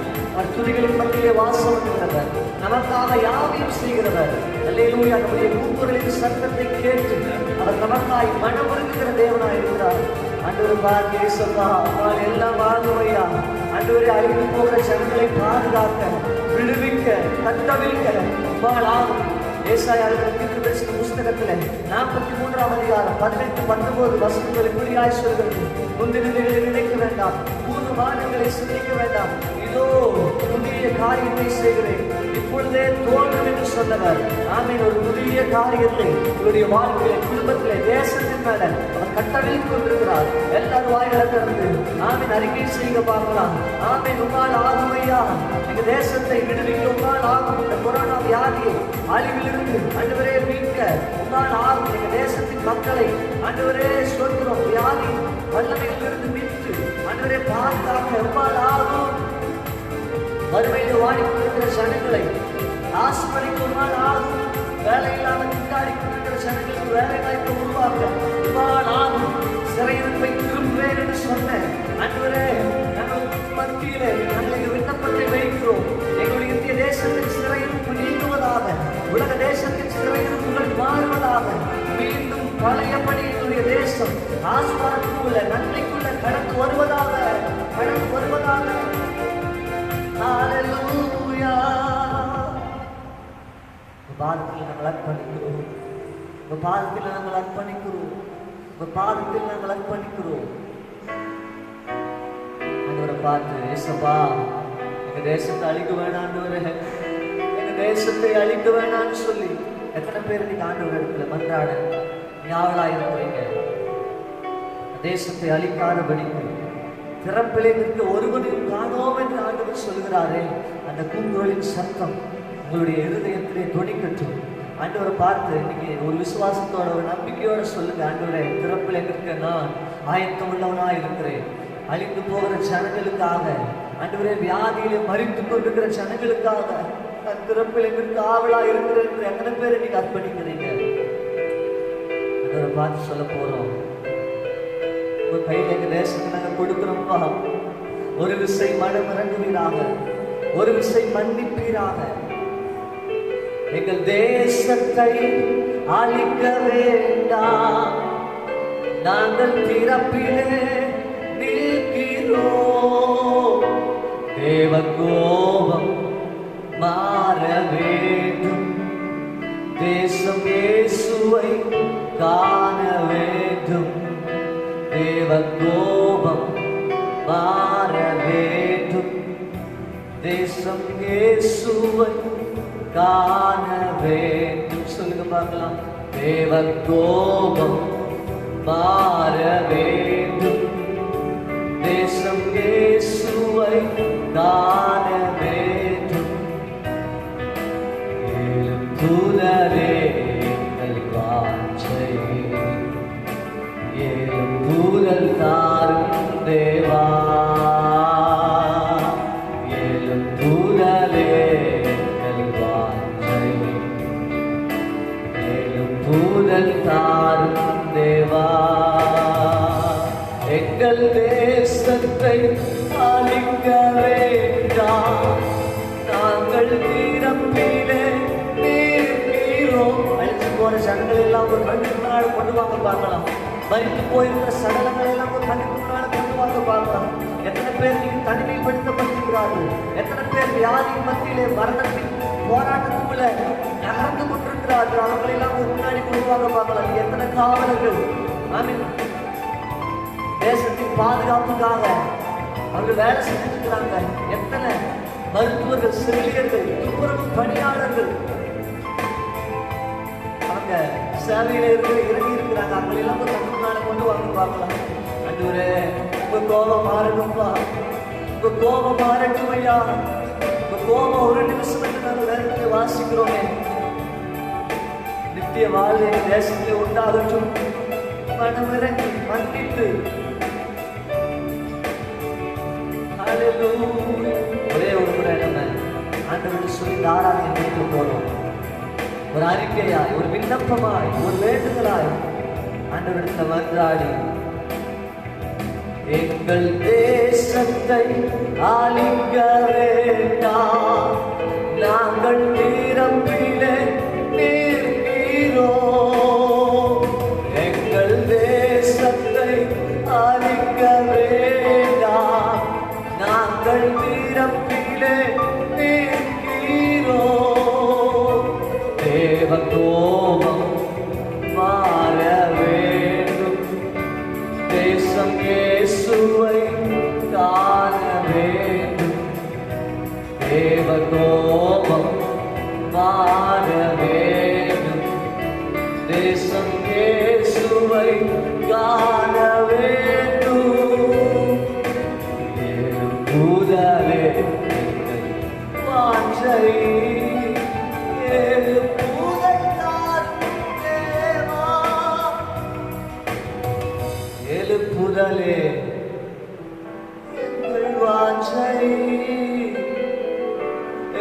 துதிகளின் மத்தியிலே வாசம் பண்ணுகிறவர், நமக்காக யாவையும் செய்கிறவர். அல்லேலூயா. நம்முடைய கூக்குரலின் சத்தத்தை கேட்டு அவர் நமக்காய் மனமுருகுகிற தேவனாய் இருக்கிறார். ஆண்டவர் பார்த்து இயேசுவா எல்லாம் வாங்குவையா. ஆண்டவரே, அழிந்து போகிற ஜனங்களை பாதுகாக்க, விடுவிக்க, கட்டவிழ்க்க ஆகும். ஏசாயாவின் தீர்க்கதரிசன புஸ்தகத்துல 43ஆம் அதிகாரம் 18-19 வசனங்கள் இப்படியாய் சொல்கிறது. முந்தினவைகளை நினைக்க வேண்டாம், பூர்வ வானங்களை சிந்திக்க வேண்டாம். இதோ புதிய காரியத்தை செய்கிறேன், இப்பொழுதே தோன்றும் என்று சொன்னவர். ஆமீன். ஒரு புதிய காரியத்தை உங்களுடைய வாழ்க்கையில, குடும்பத்திலே, தேசத்தின் மேல அவர் கட்டளையில் கொண்டிருக்கிறார். எல்லாரும் வாய்களை திறந்து ஆமீன் அறிக்கை செய்ய பார்க்கலாம். ஆமீன். உங்களால் ஆகுமையா, எங்க தேசத்தை விடுவிக்க உங்களால் ஆகும். இந்த கொரோனா வியாதியை அழிவில் இருந்து ஆண்டவரே மீட்க உங்களால் ஆகும். எங்க தேசத்தின் மக்களை ஆண்டவரே சொல்கிறோம், வியாதி வல்லமையிலிருந்து மீட்டு ஆண்டவரே பாதுகாக்க உங்களால் ஆகும். வறுமையில் வாடிக்கொண்டிருக்கிற ஜனங்களை ஆஸ்பரிக்குமால் ஆகும். வேலை இல்லாமல் திண்டாடி கொண்டிருக்கிற ஜனங்களுக்கு வேலை வாய்ப்பை உருவாக்க உங்களால் ஆகும். சிறையிருப்பை திரும்புவேன் என்று சொன்ன ஆண்டவரே, நாங்கள் மத்தியிலே நாங்கள் விண்ணப்பத்தை வைக்கிறோம். எங்களுடைய இந்திய தேசத்தின் சிறையிருப்பு நீங்குவதாக, உலக தேசத்தின் சிறையிருப்புகள் மாறுவதாக, மீண்டும் பழையபடி எங்களுடைய தேசம் ஆஸ்பாரத்துக்குள்ள நன்மைக்குள்ள கடந்து வருவதாக, கடந்து வருவதாக. ஹல்லேலூயா. பாதத்தில் நாங்கள் அர்ப்பணிக்கிறோம், உங்க பாதத்தில் நாங்கள் அர்ப்பணிக்கிறோம், உங்க பாதத்தில் நாங்கள் அர்ப்பணிக்கிறோம். ஆண்டவரை பார்த்து ஏசப்பா, எங்க தேசத்தை அழிக்க வேணான்னு, எங்க தேசத்தை அழிக்க வேணான்னு சொல்லி எத்தனை பேர் நீங்க ஆண்டவர் இடத்துல மன்றாட ஞாபகம் இருக்கிறீங்க. தேசத்தை அழிக்காதபடிக்கு திறப்பிலே நிற்க ஒருவனையும் காணோம் என்று ஆண்டவர் சொல்கிறாரே, அந்த கூக்குரலின் சத்தம் உங்களுடைய இருதயத்திலே தொனிக்கட்டும். ஆண்டவரை பார்த்து இன்னைக்கு ஒரு விசுவாசத்தோட, ஒரு நம்பிக்கையோட சொல்லுங்க, ஆண்டவரே, திறப்பிலே நிற்க நான் ஆயத்தம் உள்ளவனா இருக்கிறேன். அழிந்து போகிற ஜனங்களுக்காக, ஆண்டவரே, வியாதியிலே மறித்து கொண்டிருக்கிற ஜனங்களுக்காக நான் திறப்பிலே நிற்க ஆவலா இருக்கிறேன் என்று எத்தனை பேர் இன்னைக்கு அர்ப்பணிக்கிறீங்க? ஆண்டவரை பார்த்து சொல்ல போறோம், உங்க கையில எங்க தேசத்தை நாங்கள் கொடுக்கிறோம்ப்பா. ஒரு விசை மனம் இறங்குவீராக, ஒரு விசை மன்னிப்பீராக. எங்கள் தேசத்தை அழிக்க வேண்டாம், நாங்கள் திறப்பிலே நிற்கிறோம். தேவ கோபம் மாற வேண்டும், தேசம் இயேசுவை காண வேண்டும். தேவ கோபம் மாற வேண்டும், தேசம் இயேசுவை காண வேண்டும். சொல்லுங்க பார்க்கலாம். தேவ கோபம் மாற வேண்டும், தேசம் இயேசுவை காண வேண்டும். தூதரே எங்கள் வாஞ்சை எங்கள் தேசத்தை ஆளிக்க வேண்டாம். நாங்கள் தீரப்பிலே நீரோம். அழிச்சு போற ஜனங்கள் எல்லாம் ஒரு கண்ணுக்கு முன்னாடி கொண்டு வாங்க பார்க்கலாம். மறித்து போயிருக்கிற சடலங்கள் எல்லாம் ஒரு கண்ணுக்கு முன்னாடி கொண்டு வாங்க பார்க்கலாம். எத்தனை பேர் நீங்க தனிமைப்படுத்தப்பட்டிருக்கிறார்கள்? எத்தனை பேர் வியாதி மத்தியிலே மரணத்தின் போராட்டத்துக்குள்ள நகர்ந்து கொண்டிருக்கிறார்கள்? அவங்களை எல்லாம் முன்னாடி கொண்டு வாங்க பார்க்கலாம். எத்தனை காவலர்கள் ஆமீன் தேசத்தின் பாதுகாப்புக்காக அவர்கள் வேலை செஞ்சுட்டு இருக்கிறாங்க. எத்தனை மருத்துவர்கள், செவிலியர்கள், துப்புரவு பணியாளர்கள் அவங்க சேவையில இறங்கி இருக்கிறாங்க. அவங்களை எல்லாம் முன்னால கொண்டு வாங்க பார்க்கலாம். அன்றுவரே உங்க கோபம் மாறணும்பா, உங்க கோபம் மாறட்டும் ஐயா. உங்க கோபம் ஒரு நிமிஷம் என்று நாங்கள் நேரத்தில் வாசிக்கிறோமே. நித்திய வாழ்வு தேசத்திலே உண்டாகட்டும். மனமிறங்கி மன்னித்து ஒரே ஒரு முறை நம்ம ஆண்டவருக்கு சொல்லி ஆராதனை கேட்க போறோம். ஒரு அறிக்கையாய், ஒரு விண்ணப்பமாய், ஒரு வேண்டுதலாய் ஆண்டவரிடத்தில் மன்றாடி எங்கள் தேசத்தை ஆளிக்க வேண்டாம். நாங்கள் தீரப்பிலே நீரோ. எங்கள் தேசத்தை ஆளிக்க வேண்டாம். நாங்கள் தீரப்பிலே நீரோ. தேவ கோபம் மாற வேண்டும். தேசம் இயேசுவை காண வேண்டும். தேவ கோபம் மாற வேண்டும். தேசம் இயேசுவை காண வேண்டும். எழுப்புதலே எங்கள் வாஞ்சை. எழுப்புதலே எங்கள் வாஞ்சை.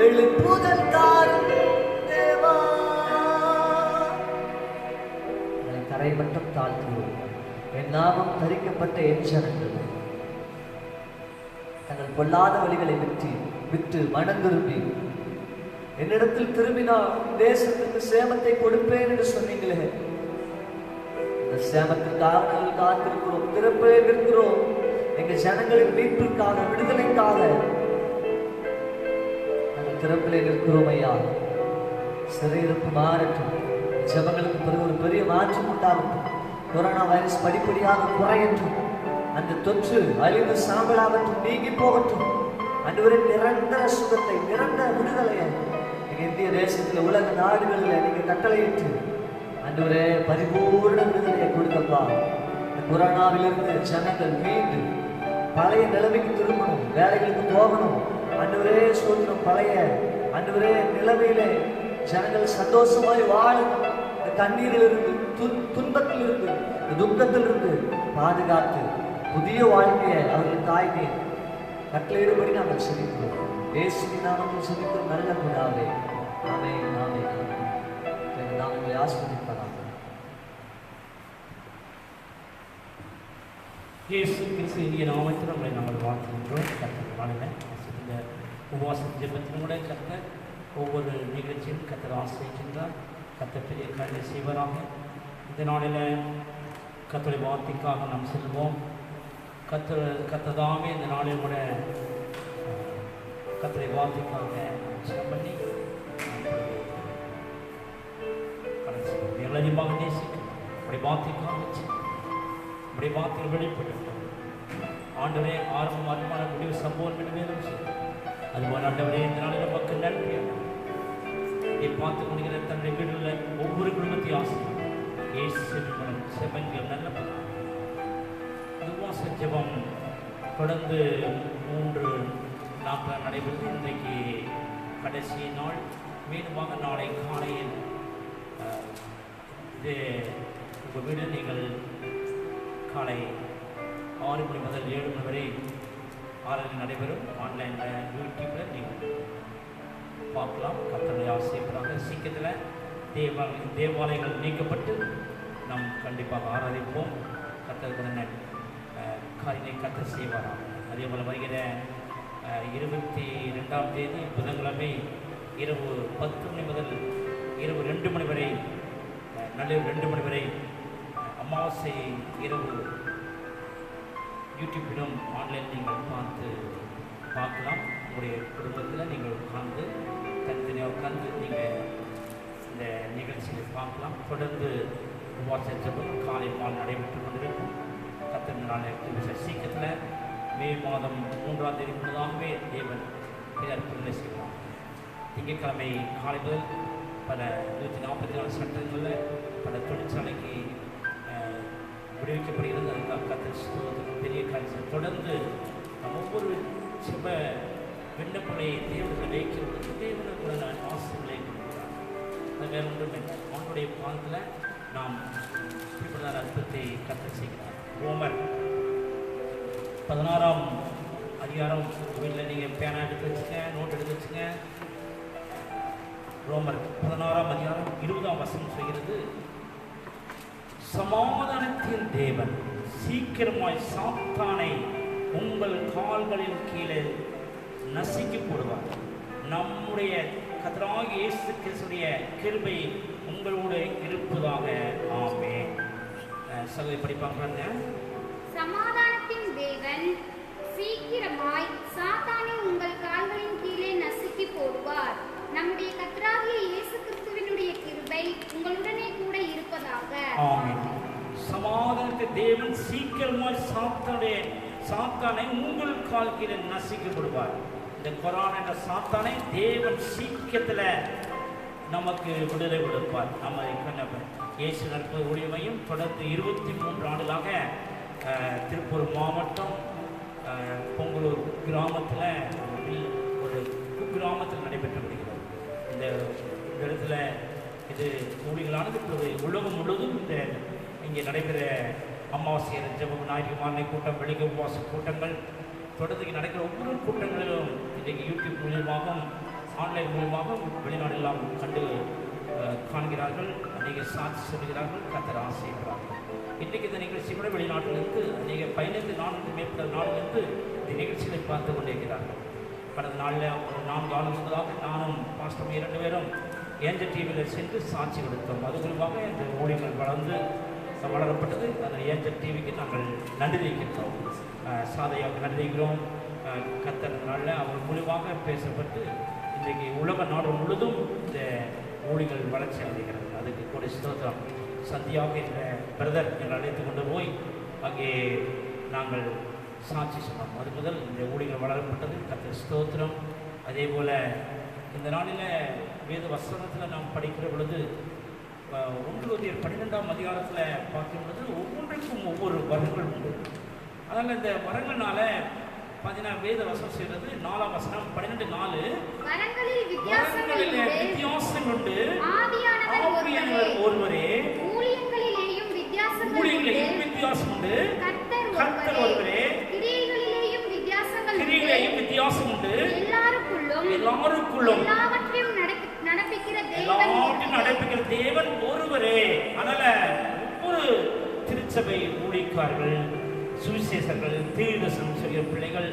எழுப்புதல் தாரும் தேவா. கரை மட்டும் தாழ்த்துவோம். என் நாமம் தரிக்கப்பட்ட என் ஜனங்கள் தங்கள் பொல்லாத வழிகளை விட்டு மனம் திரும்பி என்னிடத்தில் திரும்பினால் தேசத்துக்கு சேமத்தை கொடுப்பேன் என்று சொன்னீங்களே. இந்த சேமத்திற்காக நாங்கள் காத்திருக்கிறோம், திறப்பே இருக்கிறோம். எங்க ஜனங்களின் மீட்பிற்காக, விடுதலைக்காக நாங்கள் திறப்பிலே நிற்கிறோம் ஐயா. சிறையிருப்பு மாறட்டும். ஜபங்களுக்கு பிறகு ஒரு பெரிய மாற்றம் உண்டாகட்டும். கொரோனா வைரஸ் படிப்படியாக குறையட்டும். அந்த தொற்று அழிந்து சாம்பலாகட்டும், நீங்கி போகட்டும். அன்றுவரை நிரந்தர சுகத்தை, நிரந்தர விடுதலையை இந்திய தேசத்தில், உலக நாடுகளில் நீங்க கட்டளையிட்டு அன்றுவரே பரிபூர்ண விடுதலையை கொடுக்கப்பா. இந்த கொரோனாவிலிருந்து ஜனங்கள் மீண்டு பழைய நிலைமைக்கு திரும்பணும், வேலைகளுக்கு போகணும். அன்றுவரே சோதனம் பழைய அன்றுவரே நிலைமையிலே ஜனங்கள் சந்தோஷமாய் வாழணும். இந்த கண்ணீரிலிருந்து, துன்பத்திலிருந்து, இந்த துக்கத்திலிருந்து பாதுகாத்து புதிய வாழ்க்கையை அவர்கள் தாய்மை கட்டளையிடும்படி நாங்கள் செபிக்கிறோம். இயேசுவின் நாமத்தில் செபிக்கிறோம் நல்ல பிதாவே. ஆமென், ஆமென். நாமங்களை ஆசீர்வதிப்பதாக. இயேசு கிறிஸ்து இந்திய நாமத்தில் நம்மளை நாங்கள் வாழ்த்துகின்றோம். கர்த்தர் நாளில் இந்த உபவாச ஜெபத்தினுடைய கர்த்தர் ஒவ்வொரு நிகழ்ச்சியும் கர்த்தர் ஆசிரியிருக்கின்றார். கர்த்தர் பெரிய காரியங்களை செய்வராக. இந்த நாளில் கர்த்தருடைய வார்த்தைக்காக நாம் செல்வோம். கர்த்ததாமே இந்த நாளில் கூட கர்த்தருடைய வார்த்தைக்காக ஜெபம் பண்ணி எங்களை அதிகமாக நேசிக்கிறோம். அப்படி வார்த்தைக்காக அப்படி வார்த்தைகள் வெளிப்பட்டுவிட்டோம். ஆண்டவரே ஆரம்பம் அருமான முடிவு சம்பவம் என்று வேதம் செய்யும். அதுபோல் ஆண்டவரே இந்த நாளில் நமக்கு நன்றியாக இதை பார்த்து கொண்டிருக்கிற தன்னுடைய வீடுகளில் ஒவ்வொரு குடும்பத்தையும் ஆசிரியர் இயேசு செபங்கள் நல்ல உபவாச ஜெபம் தொடர்ந்து 3 நாட்கள் நடைபெறுது. இன்றைக்கு கடைசி நாள். மீண்டுமாக நாளை காலையில் இது உங்கள் வீடு நீங்கள் காலை 6 மணி முதல் 7 மணி வரை ஆராதனை நடைபெறும். ஆன்லைனில் யூடியூப்பில் நீங்கள் பார்க்கலாம். கர்த்தருடைய ஆசீர்வாதமாக சீக்கிரத்தில் தேவாலயங்கள் நீக்கப்பட்டு நாம் கண்டிப்பாக ஆராதிப்போம். கர்த்தருக்கு காரியங்களை கத்த செய்வாராம். அதே போல் வருகிற 22ஆம் தேதி புதன்கிழமை இரவு 10 மணி முதல் இரவு 2 மணி வரை, நள்ளிரவு 2 மணி வரை அமாவாசை இரவு யூடியூப்பிலும் ஆன்லைன் நீங்கள் பார்க்கலாம். உங்களுடைய குடும்பத்தில் நீங்கள் உட்கார்ந்து தனித்தனியாக உட்கார்ந்து நீங்கள் இந்த நிகழ்ச்சியை பார்க்கலாம். தொடர்ந்து உபவாச ஜெபம் காலை மாலை நடைபெற்று கொண்டிருக்கும். கர்த்தர் நாள் சீக்கிரத்தில் மே மாதம் 3ஆம் தேதி முன்னதாகவே தேவன் அற்புதங்களை செய்வார். திங்கட்கிழமை காலை முதல் பல 144 சட்டங்களில் பல தொழிற்சாலைக்கு விடுவிக்கப்படுகிறது. அதுக்காக கர்த்தர் பெரிய காரியம் தொடர்ந்து ஒவ்வொரு சிவ விண்ணப்பங்களை தேவனை வைக்கிறது. தேவனை கூட நான் ஆசைகளை கொடுக்கிறார். அது வேறு ஒன்றும் இல்லை. அவனுடைய பாதத்தில் நாம் இப்படிப்பட்ட அற்புதத்தை கர்த்தர் செய்கிறார். ரோமர் 16ஆம் அதிகாரம் வீட்டில் நீங்கள் பேனா எடுத்து வச்சுங்க, நோட் எடுத்து வச்சுங்க. ரோமர் 16ஆம் அதிகாரம் 20ஆம் வசனம் சொல்கிறது, சமாதானத்தின் தேவன் சீக்கிரமாய் சாத்தானை உங்கள் கால்களின் கீழே நசுக்கி போடுவார். நம்முடைய கர்த்தராகிய இயேசு கிறிஸ்துவின் கிருபை உங்களோடு இருப்பதாக. ஆமென். சகோதரி படிப்பாங்க. சமாதானத்தின் தேவன் சீக்கிரமாய் சாத்தானை உங்கள் கால்களின் கீழே நசுக்கி போடுவார். நம்முடைய கர்த்தராகிய இயேசு கிறிஸ்துவினுடைய கிருபை உங்களுடனே கூட இருப்பதாக. ஆமென். சமாதானத்தின் தேவன் சீக்கிரமாய் சாத்தானை உங்கள் கால் கீழே நசுக்கி போடுவார். இந்த கொரோனா என்ற சாத்தானை தேவன் சீக்கிரத்தில் நமக்கு விடுதலை கொடுப்பார். நம்ம இயேசு நடப்பு ஊழியமையும் தொடர்ந்து 23 ஆண்டுகளாக திருப்பூர் மாவட்டம் பொங்கலூர் கிராமத்தில் ஒரு கிராமத்தில் நடைபெற்று வருகிறது. இந்த இடத்துல இது ஊழியர்களானது இப்போது உலகம் முழுவதும் இங்கே நடைபெற அமாவாசை ஜெபம், ஞாயிற்றுக்கிழமை கூட்டம், வெளியே உபவாச கூட்டங்கள் தொடர்ந்து நடக்கிற ஒவ்வொரு கூட்டங்களிலும் இன்றைக்கு யூடியூப் மூலியமாகவும் ஆன்லைன் மூலியமாகவும் வெளிநாடெல்லாம் கண்டு காண்கிறார்கள். அநேக சாட்சி சொல்கிறார்கள். கர்த்தர் ஆசைப்படுறார்கள். இன்றைக்கு இந்த நிகழ்ச்சி கூட வெளிநாட்டிலிருந்து அநேக 15 மேற்பட்ட நாடுகளிலிருந்து இந்த நிகழ்ச்சிகளை பார்த்து கொண்டிருக்கிறார்கள். கடந்த நாளில் ஒரு 4 ஆண்டு முன்பதாக நானும் பாஸ்டர் 2 பேரும் ஏஞ்சல் டிவியில் சென்று சாட்சி கொடுத்தோம். அது மூலமாக இந்த ஊழியர்கள் வளரப்பட்டது. அந்த ஏஞ்சல் டிவிக்கு நாங்கள் நன்றி தெரிவிக்கிறோம். சாதையாக நன்றி தெரிவிக்கிறோம். கர்த்தர் நாளில் அவர் மூலமாக பேசப்பட்டு இன்றைக்கு உலக நாடு முழுதும் இந்த ஊழியர்கள் வளர்ச்சி அடைகிறது. அதுக்கு கூட ஸ்தோத்திரம். சந்தியாக என்ற பிரதர் எங்களை அழைத்து கொண்டு போய் அங்கே நாங்கள் சாட்சி சொன்னோம். அது முதல் இந்த ஊழியர்கள் வளரப்பட்டது. கர்த்தர் ஸ்தோத்திரம். அதே போல் இந்த நாளில் வேத வசனத்தில் நாம் படிக்கிற பொழுது 1 Corinthians 12ஆம் அதிகாரத்தில் பார்க்கும் பொழுது ஒவ்வொன்றுக்கும் ஒவ்வொரு வரங்கள் உண்டு. அதனால் இந்த வரங்கள்னால பார்த்தீங்கன்னா வேத வசனம் செய்கிறது 4ஆம் வசனம் 12:4 வரங்களில் வித்தியாசம் உண்டு. ஆவியானவர் ஒருவரே. ஊழியங்களிலேயும் வித்தியாசம் உண்டு. கர்த்தர் ஒருவரே. கிரியைகளிலேயும் வித்தியாசம் உண்டு. எல்லாருக்குள்ளும் எல்லாவற்றையும் நடப்பிக்கிற தேவன் ஒருவரே. அதனால ஒவ்வொரு திருச்சபை ஊழியக்காரர்கள், சுவிசேஷர்கள், தீர்க்கதரிசனம் சொல்கிற பிள்ளைகள்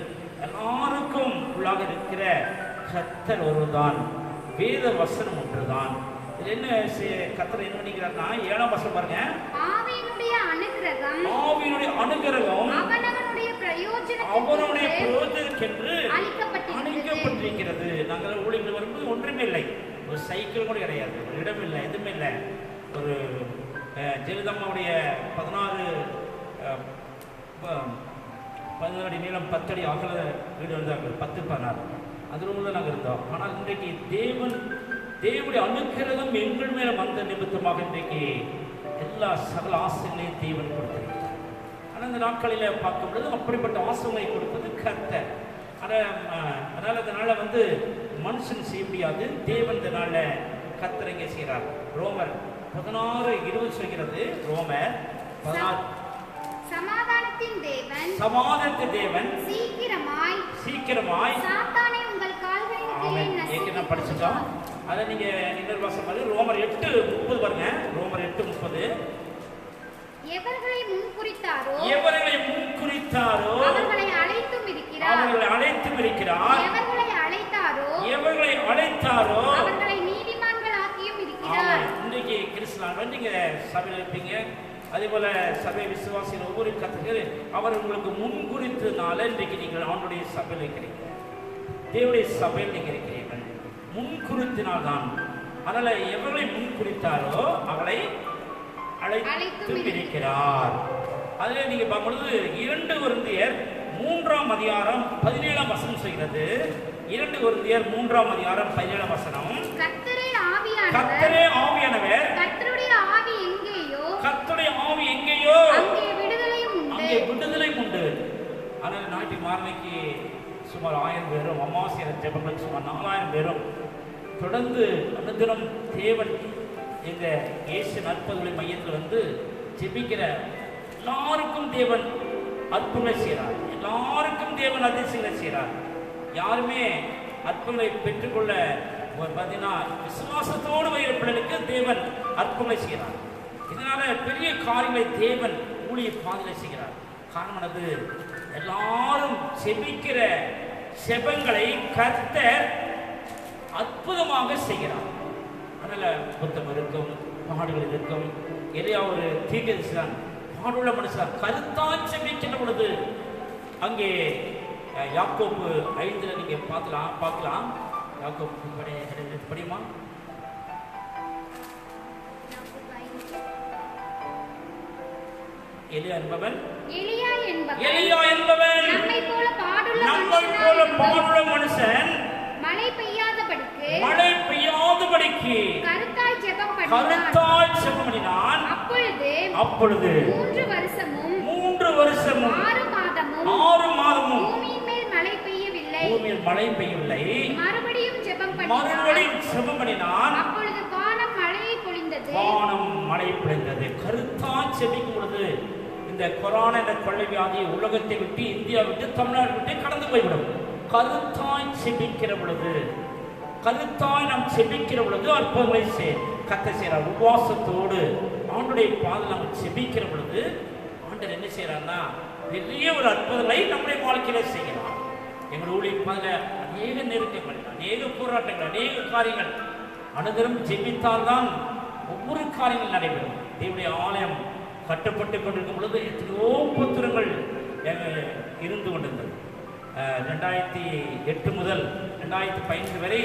எல்லாருக்கும் உள்ளாக இருக்கிற கர்த்தர் ஒருவர்தான். வேத வசனம் ஒன்றுதான். இது என்ன கர்த்தர் என்ன பண்ணிக்கிறார்னா 7ஆம் வசனம் பாருங்க. ஆவியினுடைய அனுக்கிரகம் அவனவனுடைய பிரயோஜனத்திற்கென்று அளிக்கப்பட்டிருக்கிறது. நாங்கள் ஊழியர்கள் வரும்போது ஒன்றுமே இல்லை. ஒரு சைக்கிள் கூட கிடையாது, ஒரு இடம் இல்லை, எதுவுமே இல்லை. ஒரு ஜெயலலிதாவுடைய 16 அடி நீளம் 10 அடி அகல வீடு இருந்தார்கள். 10-16 அது ரூமில் நாங்கள் இருந்தோம். ஆனால் இன்றைக்கு தேவனுடைய அனுக்கிரகம் எங்கள் மேலே வந்த நிமித்தமாக இன்றைக்கு எல்லா சகல ஆசைகளையும் தேவன் கொடுத்திருக்கிறார். ஆனால் இந்த நாட்களில் பார்க்கும் பொழுது அப்படிப்பட்ட ஆசைகளை கொடுப்பது கர்த்தர். அதனால் அதனால் மனுஷன் செய்ய முடியாது. தேவன் இந்த நாளில் கர்த்தர் இங்கே செய்கிறார். ரோமர் 16:20 சொல்கிறது. ரோமர் 16 சமாதானத்தின் தேவன் சீக்கிரமாய் சாத்தானை உங்கள் கால்களின் கீழே நசுக்கி படிச்சுட்டோம். அதை நீங்க இன்னொரு வாசம் பாருங்க. ரோமர் 8:30 பாருங்க. ரோமர் 8:30 எவர்களை முன்குறித்தாரோ எவர்களை முன்குறித்தாரோ அவர்களை அழைத்தும் இருக்கிறார். அவர்களை அழைத்தும் இருக்கிறார். எவர்களை அழைத்தாரோ எவர்களை அழைத்தாரோ அவர்களை நீதிமான்களாக்கியும் இருக்கிறார். இன்றைக்கு கிறிஸ்துவ நீங்க சபையில் இருப்பீங்க. அதே போல சபை விசுவாசிகள் ஒவ்வொரு கத்தர்கள் அவர் உங்களுக்கு முன்குறித்ததுனால இன்றைக்கு நீங்கள் ஆண்டுடைய சபையில் இருக்கிறீங்க, தேவனுடைய சபையில் நீங்கள் இருக்கிறீர்கள். முன்குறித்தினால்தான். அதனால எவர்களை முன்குறித்தாரோ அவளை அழைத்தும் இருக்கிறார். அதில் நீங்க பார்க்கும்பொழுது 2 கொரிந்தியர் 3ஆம் அதிகாரம் 17ஆம் வசனம் சொல்கிறது. 2 கொரிந்தியர் 3ஆம் அதிகாரம் 17ஆம் வசனம். கர்த்தரே கர்த்தரே ஆவியானவர், கர்த்தருடைய ஆவி எங்கேயோ கர்த்தருடைய ஆவி எங்கேயோ அங்கே விடுதலையும் உண்டு. அங்கே விடுதலை உண்டு. ஆனால் ஞாயிற்று மார்னைக்கு சுமார் 1000 பேரும், அமாவாசை ஜெபங்களுக்கு சுமார் 4000 பேரும் தொடர்ந்து அனுதினம் தேவன் எங்க இயேசு நற்பதுகளை மையத்தில் வந்து ஜெபிக்கிற எல்லாருக்கும் தேவன் அற்புதங்களை செய்கிறார். எல்லாருக்கும் தேவன் அதிசயங்களை செய்கிறார். யாருமே அற்புதங்களை பெற்றுக்கொள்ள பார்த்தீங்கன்னா விசுவாசத்தோடு வருகிற பிள்ளைகளுக்கு தேவன் அற்புதங்களை செய்கிறார். இதனால பெரிய காரியங்களை தேவன் ஊழிய பாதையை செய்கிறார். காரணமானது எல்லாரும் செபிக்கிற செபங்களை கர்த்தர் அற்புதமாக செய்கிறார். அதனால புத்தம் இருக்கும், பாடுகள் இருக்கும். எதையா ஒரு தீர்க்கதரிசி தான் பாடுள்ள மனுஷன் கருத்தாய் செபிக்கின்ற பொழுது அங்கே யாக்கோப்பு 5 நீங்க பார்க்கலாம். யாக்கோப்பு படியுமா? எலியா என்பவன் நம்மை போல பாடுள்ள மனுஷன் மழை பெய்யாதபடிக்கு கருத்தாய் ஜெபம் பண்ணினான். அப்பொழுது 3 வருஷமும் 6 மாதமும் பூமியின் மேல் மழை பெய்யவில்லை. மறுபடியும் ஜெபம் பண்ணினான். அப்பொழுது வானம் மழை பொழிந்தது. கருத்தாய் ஜெபிக்கும் பொழுது இந்த கொரோனா என்ற கொள்ளை வியாதி உலகத்தை விட்டு, இந்தியா விட்டு, தமிழ்நாடு விட்டு கடந்து போய்விடும். கருத்தாய் செபிக்கிற பொழுது, கருத்தாய் நாம் செபிக்கிற பொழுது அற்புதங்களை கர்த்தர் செய்கிறார். உபவாசத்தோடு ஆண்டுடைய பாதையில் நாம் செபிக்கிற பொழுது ஆண்டவர் என்ன செய்யறாருன்னா பெரிய ஒரு அற்புதங்களை நம்முடைய வாழ்க்கையில செய்கிறார். எங்களுடைய ஊழிய பாதையில் அநேக நெருக்கங்கள், அநேக போராட்டங்கள், அநேக காரியங்கள் அனுதினம் ஜெபித்தால்தான் ஒவ்வொரு காரியங்கள் நடைபெறும். தேவனுடைய ஆலயம் கட்டப்பட்டு கொண்டிருக்கும் பொழுது எத்தனையோ புத்திரங்கள் இருந்து கொண்டிருந்தது. 2008 முதல் 2015 வரை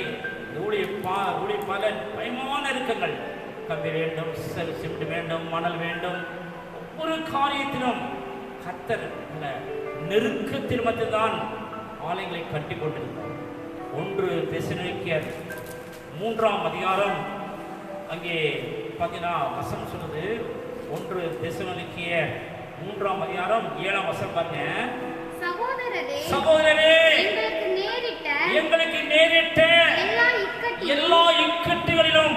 ஊழிய பால பயமான இருக்கங்கள். கம்பி வேண்டும், சிமெண்ட் வேண்டும், மணல் வேண்டும். ஒவ்வொரு காரியத்திலும் கர்த்தர் நெருக்கத்தில் மட்டும்தான் ஆலயங்களை கட்டி கொண்டிருந்தார். 1 தெசலோனிக்கேயர் 3ஆம் அதிகாரம் அங்கே பார்த்தீங்கன்னா வசனம் சொல்லுது. 1 தெசலோனிக்கேயர் 3ஆம் அதிகாரம் 7ஆம் வசனம் பாருங்க. சகோதரரே, எங்களுக்கு நேரிட்ட எல்லா இக்கட்டுகளிலும்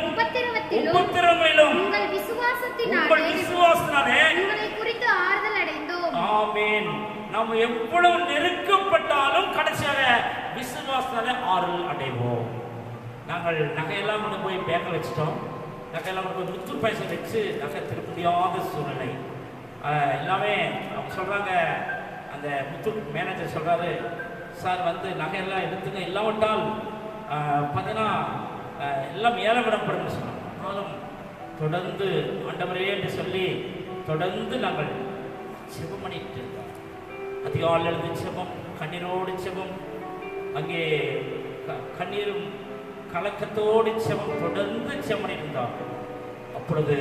உபத்திரவங்களிலும் உங்கள் விசுவாசத்தினாலே உங்களை குறித்து ஆறுதல் அடைந்தோம். ஆமென். நாம் எவ்வளவு நெருக்கப்பட்டாலும் கடைசியாக விசுவாசத்தினாலே ஆறுதல் அடைவோம். நாங்கள் நகையெல்லாம் கொண்டு போய் பேங்க்ல வச்சுட்டோம். நகையெல்லாம் கொண்டு போய் முத்தூர் பைசா வச்சு நகை திருப்ப முடியாத சூழ்நிலை. எல்லாமே அவங்க சொல்றாங்க, அந்த முத்தூர் மேனேஜர் சொல்றாரு, சார் வந்து நகையெல்லாம் எடுத்துங்க, இல்லாவிட்டால் பார்த்தீங்கன்னா எல்லாம் ஏலவிடப்படும் சொன்னாங்க. ஆனாலும் தொடர்ந்து ஆண்டவரே என்று சொல்லி தொடர்ந்து நாங்கள் செபம் பண்ணிட்டு இருக்கோம். அதிகாலையில் எழுந்து செபம், கண்ணீரோடு செபம், அங்கே கண்ணீரும் கலக்கத்தோடு செபம், தொடர்ந்து செபம் பண்ணிட்டு இருந்தாங்க. அப்பொழுது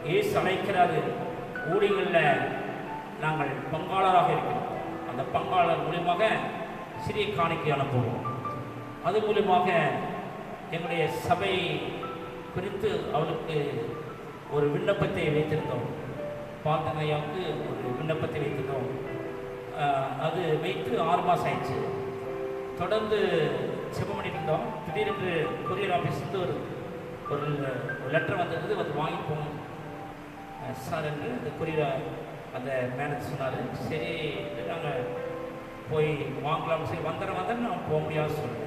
இயேசு அழைக்கிறாரு, ஊழியங்களில் நாங்கள் பங்காளராக இருக்கிறோம். அந்த பங்காளர் மூலியமாக சிறிய காணிக்கை அனுப்புவோம். அது மூலியமாக எங்களுடைய சபை குறித்து அவளுக்கு ஒரு விண்ணப்பத்தை வைத்திருந்தோம். பார்த்தனையாவுக்கு ஒரு விண்ணப்பத்தை வைத்திருந்தோம். அது வைத்து 6 மாதம் ஆயிடுச்சு. தொடர்ந்து செபம் பண்ணிட்டு இருந்தோம். திடீரென்று கொரியர் ஆஃபீஸ்லேருந்து ஒரு லெட்டர் வந்தது. வந்து வாங்கிப்போம் சார் என்று அந்த கொரியர் அந்த மேனேஜர் சொன்னார். சரி நாங்கள் போய் வாங்கலாம்னு சொல்லி வந்தேன் நான் போக முடியாது சொன்னேன்.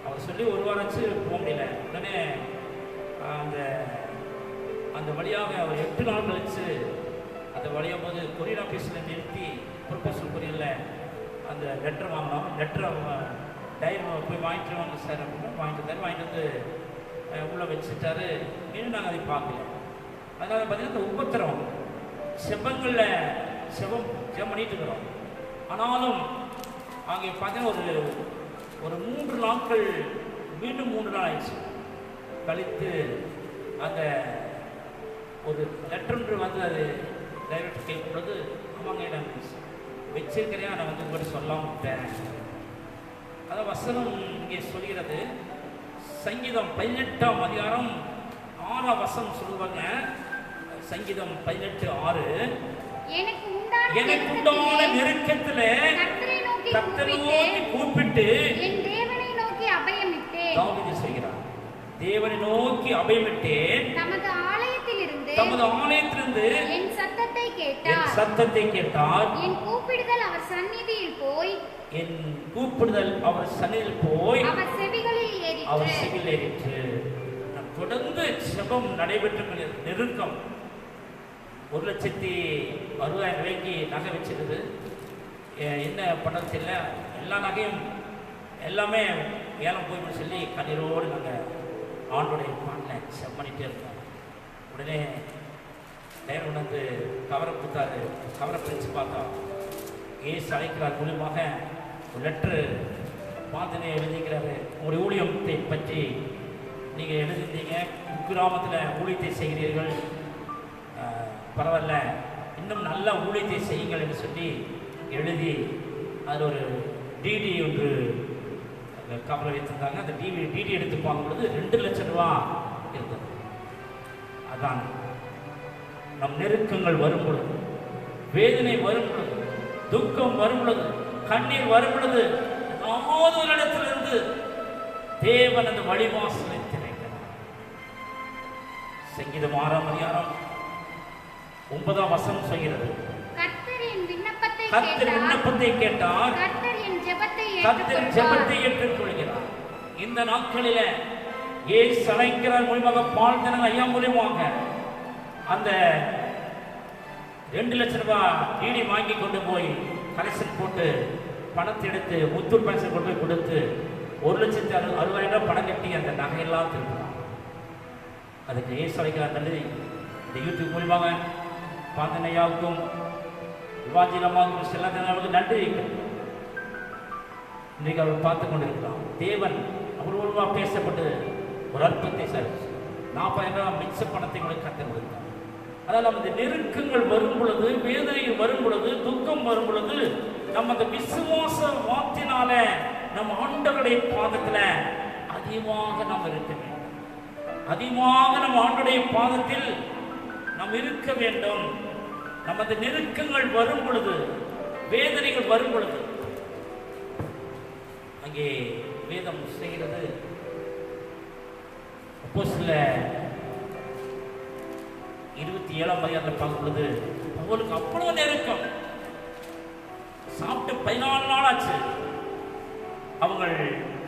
அவர் சொல்லி 1 வாரம் ஆச்சு, போக முடியல. உடனே அந்த வழியாக அவர் 8 நாள் கழித்து அதை வழியும் போது கொரியர் ஆஃபீஸில் நிறுத்தி ப்ரொபோசல் கொரியரில் அந்த லெட்டர் வாங்கினோம். லெட்டரை டைரி போய் வாங்கிட்டு வாங்க சார் அப்படின்னு வாங்கிட்டு வந்து உள்ளே வச்சுட்டாரு. இன்னும் நாங்கள் அதை பார்க்கல. அதனால் பார்த்தீங்கன்னா இந்த உபத்திரம் செவ்வங்களில் ஜெபம் பண்ணிட்டு இருக்கிறோம். ஆனாலும் அங்கே பார்த்தீங்கன்னா ஒரு 3 நாட்கள் மீண்டும் 3 நாள் ஆயிடுச்சு கழித்து அந்த ஒரு லெட்டர் வந்து அது டைரக்ட் கேட்கும் பொழுது ஆமாங்க நான் வச்சிருக்கிறேன், நான் வந்து உங்கள்கிட்ட சொல்லாமல் விட்டேன். அதான் வசனம் இங்கே சொல்கிறது. சங்கீதம் 18ஆம் அதிகாரம் 6ஆம் வசனம் சொல்லுவாங்க. சங்கீதம் 18:6 எனக்கு உண்டான நெருக்கத்திலே கர்த்தரை நோக்கி கூப்பிட்டு என் தேவனை நோக்கி அபயமிட்டேன். தாவீது சொல்கிறார், தேவனை நோக்கி அபயமிட்டேன். தமது ஆலயத்திலிருந்து என் சத்தத்தை கேட்டார். என் கூப்பிடுதல் அவர் சந்நிதியில் போய் அவர் செவிகளில் ஏறிற்று. தொடர்ந்து ஜெபம் நடைபெற்று நெருக்கம் 1,60,000 ரூபாய்க்கு நகை வச்சிருக்குது. என்ன பண்ணது தெரியல. எல்லா நகையும் எல்லாமே ஏலம் போய்னு சொல்லி கண்ணீரோடு நாங்கள் ஆண்டோடைய பாட்டில் செப் பண்ணிகிட்டே இருக்கோம். உடனே நேரம் வந்து கவரை கொடுத்தாரு. கவரை பிரித்து பார்த்தா ஏசு அழைக்கிறார் மூலியமாக ஒரு லெட்ரு பாந்தனை எழுதிக்கிறாரு. உங்களுடைய ஊழியத்தை பற்றி நீங்கள் எழுதிருந்தீங்க, குக்கிராமத்தில் ஊழியத்தை செய்கிறீர்கள், பரவாயில்ல, இன்னும் நல்ல ஊழியத்தை செய்யுங்கள் என்று சொல்லி எழுதி அதில் ஒரு டிடி ஒன்று கவலை வைத்திருந்தாங்க. அந்த டிடி எடுத்து பார்க்கும் பொழுது 2 லட்சம் ரூபா இருந்தது. அதான் நம் நெருக்கங்கள் வரும் பொழுது, வேதனை வரும் பொழுது, துக்கம் வரும் பொழுது, கண்ணீர் வரும் பொழுது, ஏதாவது ஒரு இடத்திலிருந்து தேவன் அந்த வழிவாசலை திறக்கிறார். சங்கீதம் 6ஆம் அதிகாரம் 9ஆம் வசனம் சொல்கிறது, கர்த்தர் விண்ணப்பத்தை கேட்டார், கர்த்தர் ஜெபத்தை ஏற்றுக்கொள்கிறார். இந்த நாட்களில ஏசு அழைக்கிறார் மூலமாக பால்தனன் ஐயா மூலமாக அந்த 2 லட்சம் ரூபாய் டிடி வாங்கி கொண்டு போய் கலெக்ஷன் போட்டு பணத்தை எடுத்து முத்தூர் பேசன் கொண்டு போய் கொடுத்து 1,60,000 பணம் கட்டி அந்த நகையெல்லாம் திருப்பினார். அதுக்கு ஏசு அழைக்கிறார். நல்லது, இந்த யூடியூப் மூலமாக பாந்தனையாவுக்கும் விவாஜிலமாவுக்கும் செல்லாதவர்களுக்கு நன்றி. இன்றைக்கு அவர் பார்த்து கொண்டிருக்கிறார். தேவன் அவர் மூலமாக பேசப்பட்டு ஒரு அற்புதத்தை சார் 40,000 மிச்ச பணத்தை கூட கற்றுக் கொடுத்தார். அதாவது நம்ம இந்த நெருக்கங்கள் வரும் பொழுது, வேதனைகள் வரும் பொழுது, துக்கம் வரும் பொழுது, நம்ம அந்த விசுவாச வார்த்தையினால நம்ம ஆண்டவருடைய பாதத்தில் அதிகமாக நாம் இருக்க வேண்டும். அதிகமாக நம்ம ஆண்டவருடைய பாதத்தில் நாம் இருக்க வேண்டும். நம்ம அந்த நெருக்கங்கள் வரும் பொழுது, வேதனைகள் வரும் பொழுது, அங்கே வேதம் செய்கிறது. அப்போஸ்தலர் 27ஆம் அதிகாரத்தில் பார்க்கும் பொழுது அவங்களுக்கு அவ்வளவு நெருக்கம். சாப்பிட்டு 14 நாள் ஆச்சு. அவங்க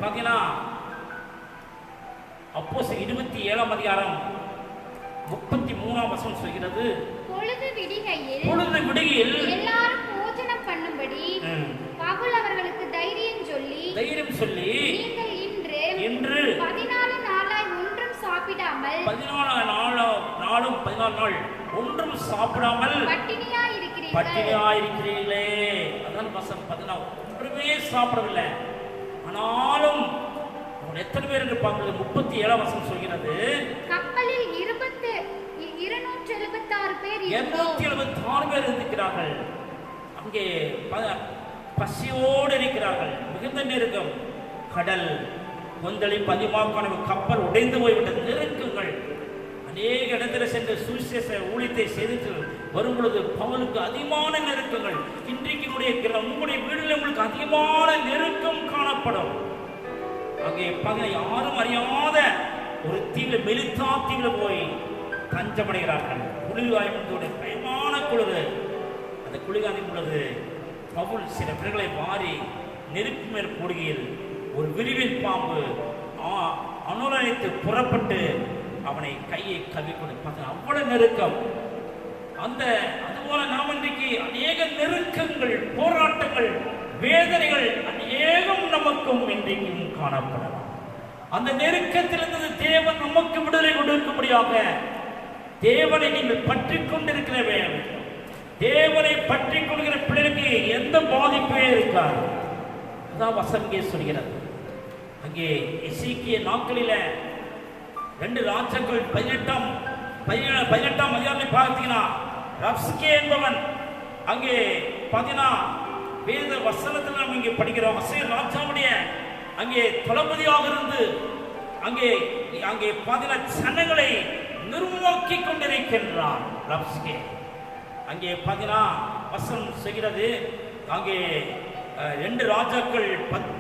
பார்த்தீங்கன்னா அப்போஸ்தலர் 27ஆம் அதிகாரம் 33ஆம் வசனம் சொல்கிறது, பொழுது விடுகையில் எல்லாரும் போஜனம் பண்ணும்படி பவுல் அவர்களுக்கு தைரியம் சொல்லி நீங்கள் இன்று 14 நாளாய் ஒன்றும் சாப்பிடாமல் 14 நாள் ஒன்றும் சாப்பிடாமல் பட்டினியாய் இருக்கிறீர்களே. அதான் வசனம் 14 ஒன்றுமே சாப்பிடவில்லை. ஆனாலும் எத்தனை பேர் இருப்பாங்க? 37ஆம் வசனம் சொல்கிறது, கப்பலில் 276 பேர் 276 பேர் இருக்கிறார்கள். அங்கே பசியோடு இருக்கிறார்கள். மிகுந்த நெருக்கம், கடல் கொந்தளிப்பு அதிகமாக, கப்பல் உடைந்து போய்விட்டது. நெருக்கங்கள் அநேக இடத்துல சென்று சுவிசேஷ ஊழியத்தை செய்து வரும் பொழுது பவுலுக்கு அதிகமான நெருக்கங்கள். இன்றைக்கு உங்களுடைய வீடுகளில் உங்களுக்கு அதிகமான நெருக்கம் காணப்படும். அங்கே யாரும் அறியாத ஒரு தீவில், மெலித்தா தீவில் போய் தஞ்சமடைகிறார்கள். குளிர்காயத்தோட பயமான குளிர். அந்த குளிர்காயும் பொழுது பவுல் சில பிறர்களை மாறி நெருப்பு மேல் கூடுகையில் ஒரு விரிவில் பாம்பு அனுரணித்து புறப்பட்டு அவனை கையை கவி கொடுப்பாங்க. அவ்வளவு நெருக்கம். அதுபோல நாம் இன்றைக்கு அநேக நெருக்கங்கள், போராட்டங்கள், வேதனைகள் அநேகம் நமக்கும் இன்றைக்கும் காணப்படலாம். அந்த நெருக்கத்திலிருந்து தேவன் நமக்கு விடுதலை கொடுக்கும்படியாக தேவனை நீங்கள் பற்றி கொண்டிருக்கிற வேண்டும். தேவனை பற்றி கொள்கிற பிள்ளைக்கு எந்த பாதிப்பே இருக்காது. அதான் வசனமே சொல்கிறது. அங்கே எசேக்கியா நாட்களில 2 ராஜாக்கள் 18ஆம் அதிகாரத்தை பார்த்தீங்கன்னா ரப்ஸ்கே என்பவன் அங்கே 14 வேத வசனத்தில் நம்ம இங்கே படிக்கிறோம். அசீர் ராஜாவுடைய அங்கே தளபதியாக இருந்து அங்கே 14 நிர்வாகி கொண்டிருக்கின்றான் ரப்ஸ்கே. அங்கே 14 வசனம் செய்கிறது. அங்கே 2 ராஜாக்கள்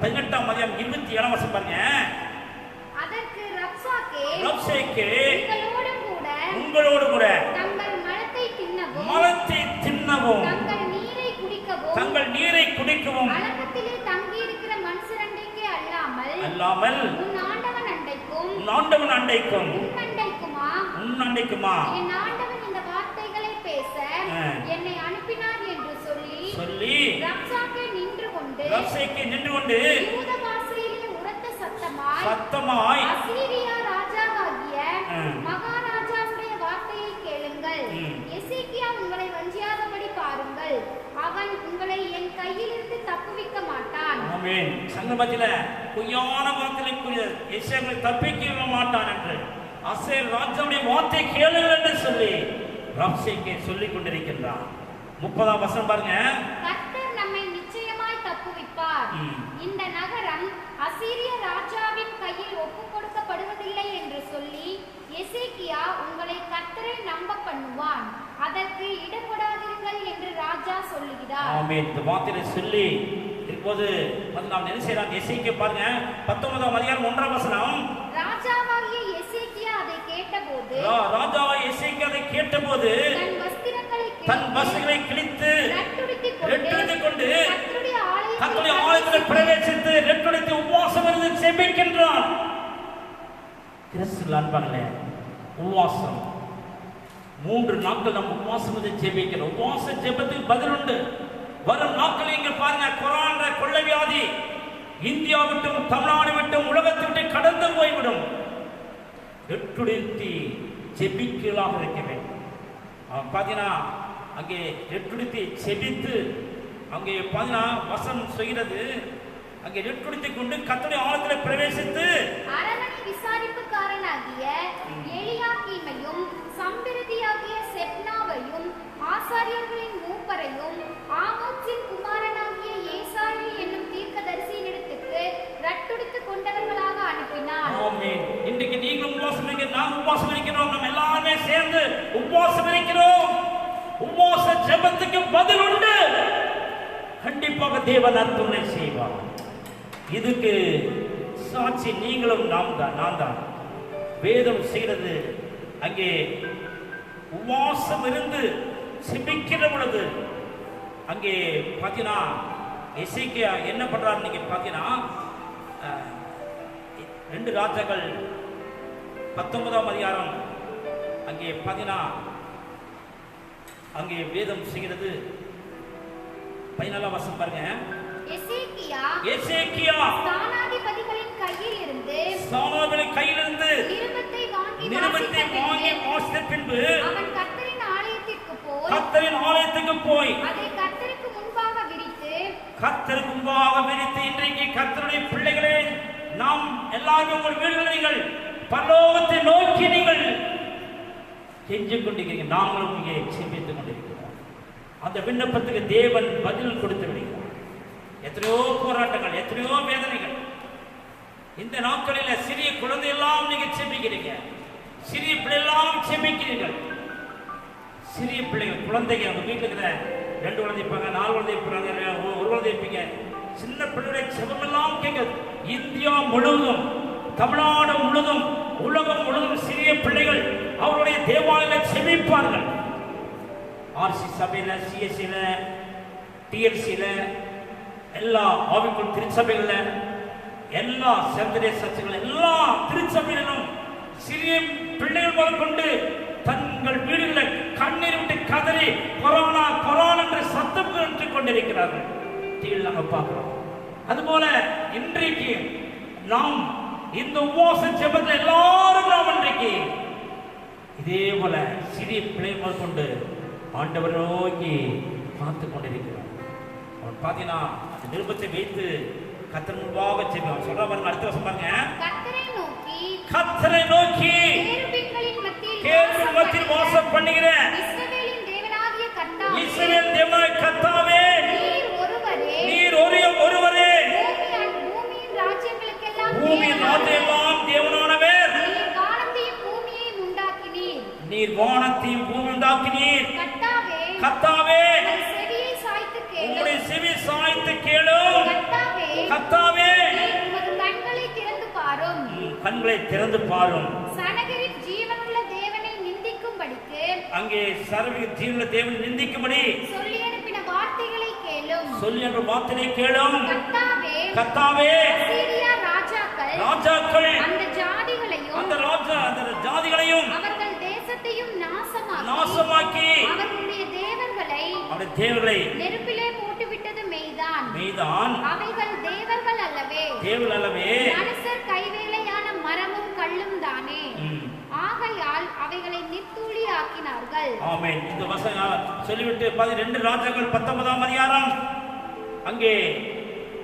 18ஆம் அதிகாரம் 27ஆம் வசனம் பாருங்க. அதற்கு ரப்சாக்கே உங்களோடு கூட தங்கள் மலத்தை தின்னவும் தங்கள் நீரை குடிக்கவும் வழக்கத்திலே தங்கி இருக்கிற மனுஷரண்டைக்கே அல்லாமல் உன் ஆண்டவன் அண்டைக்கும் உன் அண்டைக்குமா என் ஆண்டவன் இந்த வார்த்தைகளை பேச என்னை அனுப்பினார் என்று சொல்லி ரப்சாக்கே நின்று கொண்டு யூத பாஷையிலே உரத்த சத்தமாய் அசீரியா ராஜாவாகிய மகாராஜாவுடைய வார்த்தையை கேளுங்கள். எசேக்கியா உங்களை வஞ்சியாதபடி பாருங்கள். அவன் உங்களை என் கையிலிருந்து தப்புவிக்க மாட்டான். ஆமென். சங்கமத்திலே பொய்யான வார்த்தைகளுக்குரிய எசேக்கியா தப்பிக்க மாட்டான் என்று அசீர் ராஜாவுடைய வார்த்தை கேளுங்கள் என்று சொல்லி ரப்சாக்கே சொல்லிக் கொண்டிருக்கின்றான். 30ஆம் வசனம் பாருங்க. கர்த்தர் நம்மை நிச்சயமாய் தப்புவிப்பார். இந்த நகரம் அசீரிய ராஜாவின் கையில் ஒப்புக் கொடுக்கப்படுவதில்லை என்று சொல்லி எசேக்கியா உங்களை கர்த்தரை நம்ப பண்ணுவான். அதற்கு இடப்படாதீர்கள் என்று ராஜா சொல்லுகிறார். ஆமென். இந்த வார்த்தையை சொல்லி இப்போது நாம் என்ன செய்யலாம்? எசேக்கியா பாருங்க 19ஆம் அதிகாரம் 1ஆம் வசனம். ராஜாவாகிய எசேக்கியா அதை கேட்டபோது தன் வஸ்திரங்களை கிழித்து ரெட்டுடுத்திக் கொண்டு கர்த்தருடைய ஆலயத்தில் பிரவேசித்து ரெட்டுடுத்தி உபவாசம் இருந்து ஜெபிக்கின்றான். கிறிஸ்துவில் அன்பானே, உபவாசம் 3 நாட்கள் நம்ம உபவாசம் இருந்து ஜெபிக்கிறோம். உபவாச ஜெபத்துக்கு பதில் உண்டு. வரும் நாட்களில் இங்க பாருங்க, கொரோனா கொள்ளை வியாதி இந்தியா விட்டும் தமிழ்நாடு விட்டும் உலகத்தை விட்டு கடந்து போய்விடும். ரெட்டுடுத்தி ஜெபிக்கலாக இருக்க வேண்டும். பார்த்தீங்கன்னா அங்கே ரெட்டுடுத்தி ஜெபித்து அங்கே பார்த்தீங்கன்னா வசனம் சொல்கிறது. அங்கே ரெட்டுடுத்திக் கொண்டு கர்த்தருடைய ஆலயத்தில் பிரவேசித்து அரமனை விசாரிப்புக்காரனாகிய எலியாக்கீமையும் சம்பிரதியாகிய செப்னாவையும் ஆசாரியர்களின் மூப்பரையும் ஆமோத்சின் குமாரனாகிய ஏசாயா என்னும் தீர்க்கதரிசியினிடத்துக்கு ரட்டுடுத்துக் கொண்டவர்களாக அனுப்பினார். ஆமென். இன்றைக்கு நீங்களும் உபவாசம் இருக்கிறோம், நாம் உபவாசம் இருக்கிறோம், நம்ம எல்லாருமே சேர்ந்து உபவாசம் இருக்கிறோம். உபவாச ஜெபத்துக்கு பதில் உண்டு. கண்டிப்பாக தேவன் அற்புதங்களை செய்வார். இதுக்கு சாட்சி நீங்களும் நான் தான். வேதம் செய்கிறது. அங்கே உபவாசம் இருந்து ஜெபிக்கிற பொழுது அங்கே பார்த்தீங்கன்னா எசேக்கியா என்ன பண்றாரு? நீங்க பார்த்தீங்கன்னா 2 ராஜாக்கள் 19ஆம் அதிகாரம் அங்கே பார்த்தீங்கன்னா அங்கே வேதம் செய்கிறது. 14ஆம் வசனம் பாருங்க. எசேக்கியா ஸ்தானாதிபதிகளின் கையிலிருந்து நிருபத்தை வாங்கி வாசித்த பின்பு அவன் கர்த்தரின் ஆலயத்துக்கு போய் அதை கர்த்தருக்கு முன்பாக விரித்து இன்றைக்கு கர்த்தருடைய பிள்ளைகளே, நாம் எல்லாரும் உங்கள் வீடுகளில் நீங்கள் பரலோகத்தை நோக்கி நீங்கள் கெஞ்சிக் கொண்டிருக்கிறீங்க. நாங்களும் இங்கே செபித்துக் கொண்டிருக்கிறோம். அந்த விண்ணப்பத்துக்கு தேவன் பதில் கொடுத்து விடுகிறார். எத்தனையோ போராட்டங்கள், எத்தனையோ வேதனைகள். இந்த நாட்களில் சிறிய குழந்தை எல்லாம் நீங்க செபிக்கிறீங்க, சிறிய பிள்ளை எல்லாம் செபிக்கிறீர்கள். சிறிய பிள்ளைகள், குழந்தைங்க, அவங்க வீட்டில் இருக்கிற 2 குழந்தை இருப்பாங்க, 4 குழந்தை இருப்பாங்க, 1 குழந்தை இருப்பீங்க. சின்ன பிள்ளைகளுடைய செபமெல்லாம் கேட்குது. இந்தியா முழுவதும், தமிழ்நாடு முழுவதும், உலகம் முழுவதும் சிறிய பிள்ளைகள் அவருடைய தேவாலயத்தில் செபிப்பார்கள். ஆர்சி சபையில, சிஎஸ்சியில, டிஎல்சியில, எல்லா ஆவிக்குள் திருச்சபைகள்ல, எல்லா செந்தரே சர்ச்சைகள், எல்லா திருச்சபைகளிலும் சிறிய பிள்ளைகள் முதல் கொண்டு தங்கள் வீடுகளில் கண்ணீர் விட்டு கதறி கொரோனா கொரோனா என்று சத்தம் கேட்டுக் கொண்டிருக்கிறார்கள். டிவியில் நாங்கள் பார்க்கிறோம். அதுபோல இன்றைக்கு நாம் இந்த உபவாச ஜெபத்தில் எல்லாரும் நாம் இன்றைக்கு இதே போல சிறிய பிள்ளை கொண்டு ஆண்டவரை நோக்கி பார்த்து கொண்டிருக்கிறார். அவன் பார்த்தீங்கன்னா அந்த நிருபத்தை வைத்து கர்த்தர் முன்பாக செல்வான். சொல்ற பாருங்க, அடுத்த வருஷம் பாருங்க. கர்த்தரை நோக்கி கேருபீன்களின் மத்தியில் வாசம் பண்ணுகிற இஸ்ரவேல் தேவனாகிய கர்த்தாவே, நீர் ஒருவரே பூமியின் ராஜ்யமெல்லாம் தேவனானவர். நீர் வானத்தையும் பூமி உண்டாக்கினீர். கர்த்தாவே, உம்முடைய செவி சாய்த்து கேளும். கர்த்தாவே, கண்களை திறந்து பாரும். அங்கே சர்வ ஜீவனுள்ள தேவனை நிந்திக்கும்படி சொல்லி அனுப்பின வார்த்தைகளை கேளும். கர்த்தாவே, ராஜாக்கள் அந்த ஜாதிகளையும் அவர்கள் தேசத்தையும் நாசமாக்கி அவருடைய தேவர்களை நெருப்பிலே போட்டுவிட்டது மெய்தான். அவைகள் தேவர்கள் அல்லவே, மனுஷர் கைவேலையான மரமும் கல்லும் தானே. ஆகையால் அவைகளை நிர்த்தூளி ஆக்கினார்கள். ஆமென். இந்த வசனம் சொல்லிவிட்டு 12 ராஜாக்கள் 19ஆம் அதிகாரம் அங்கே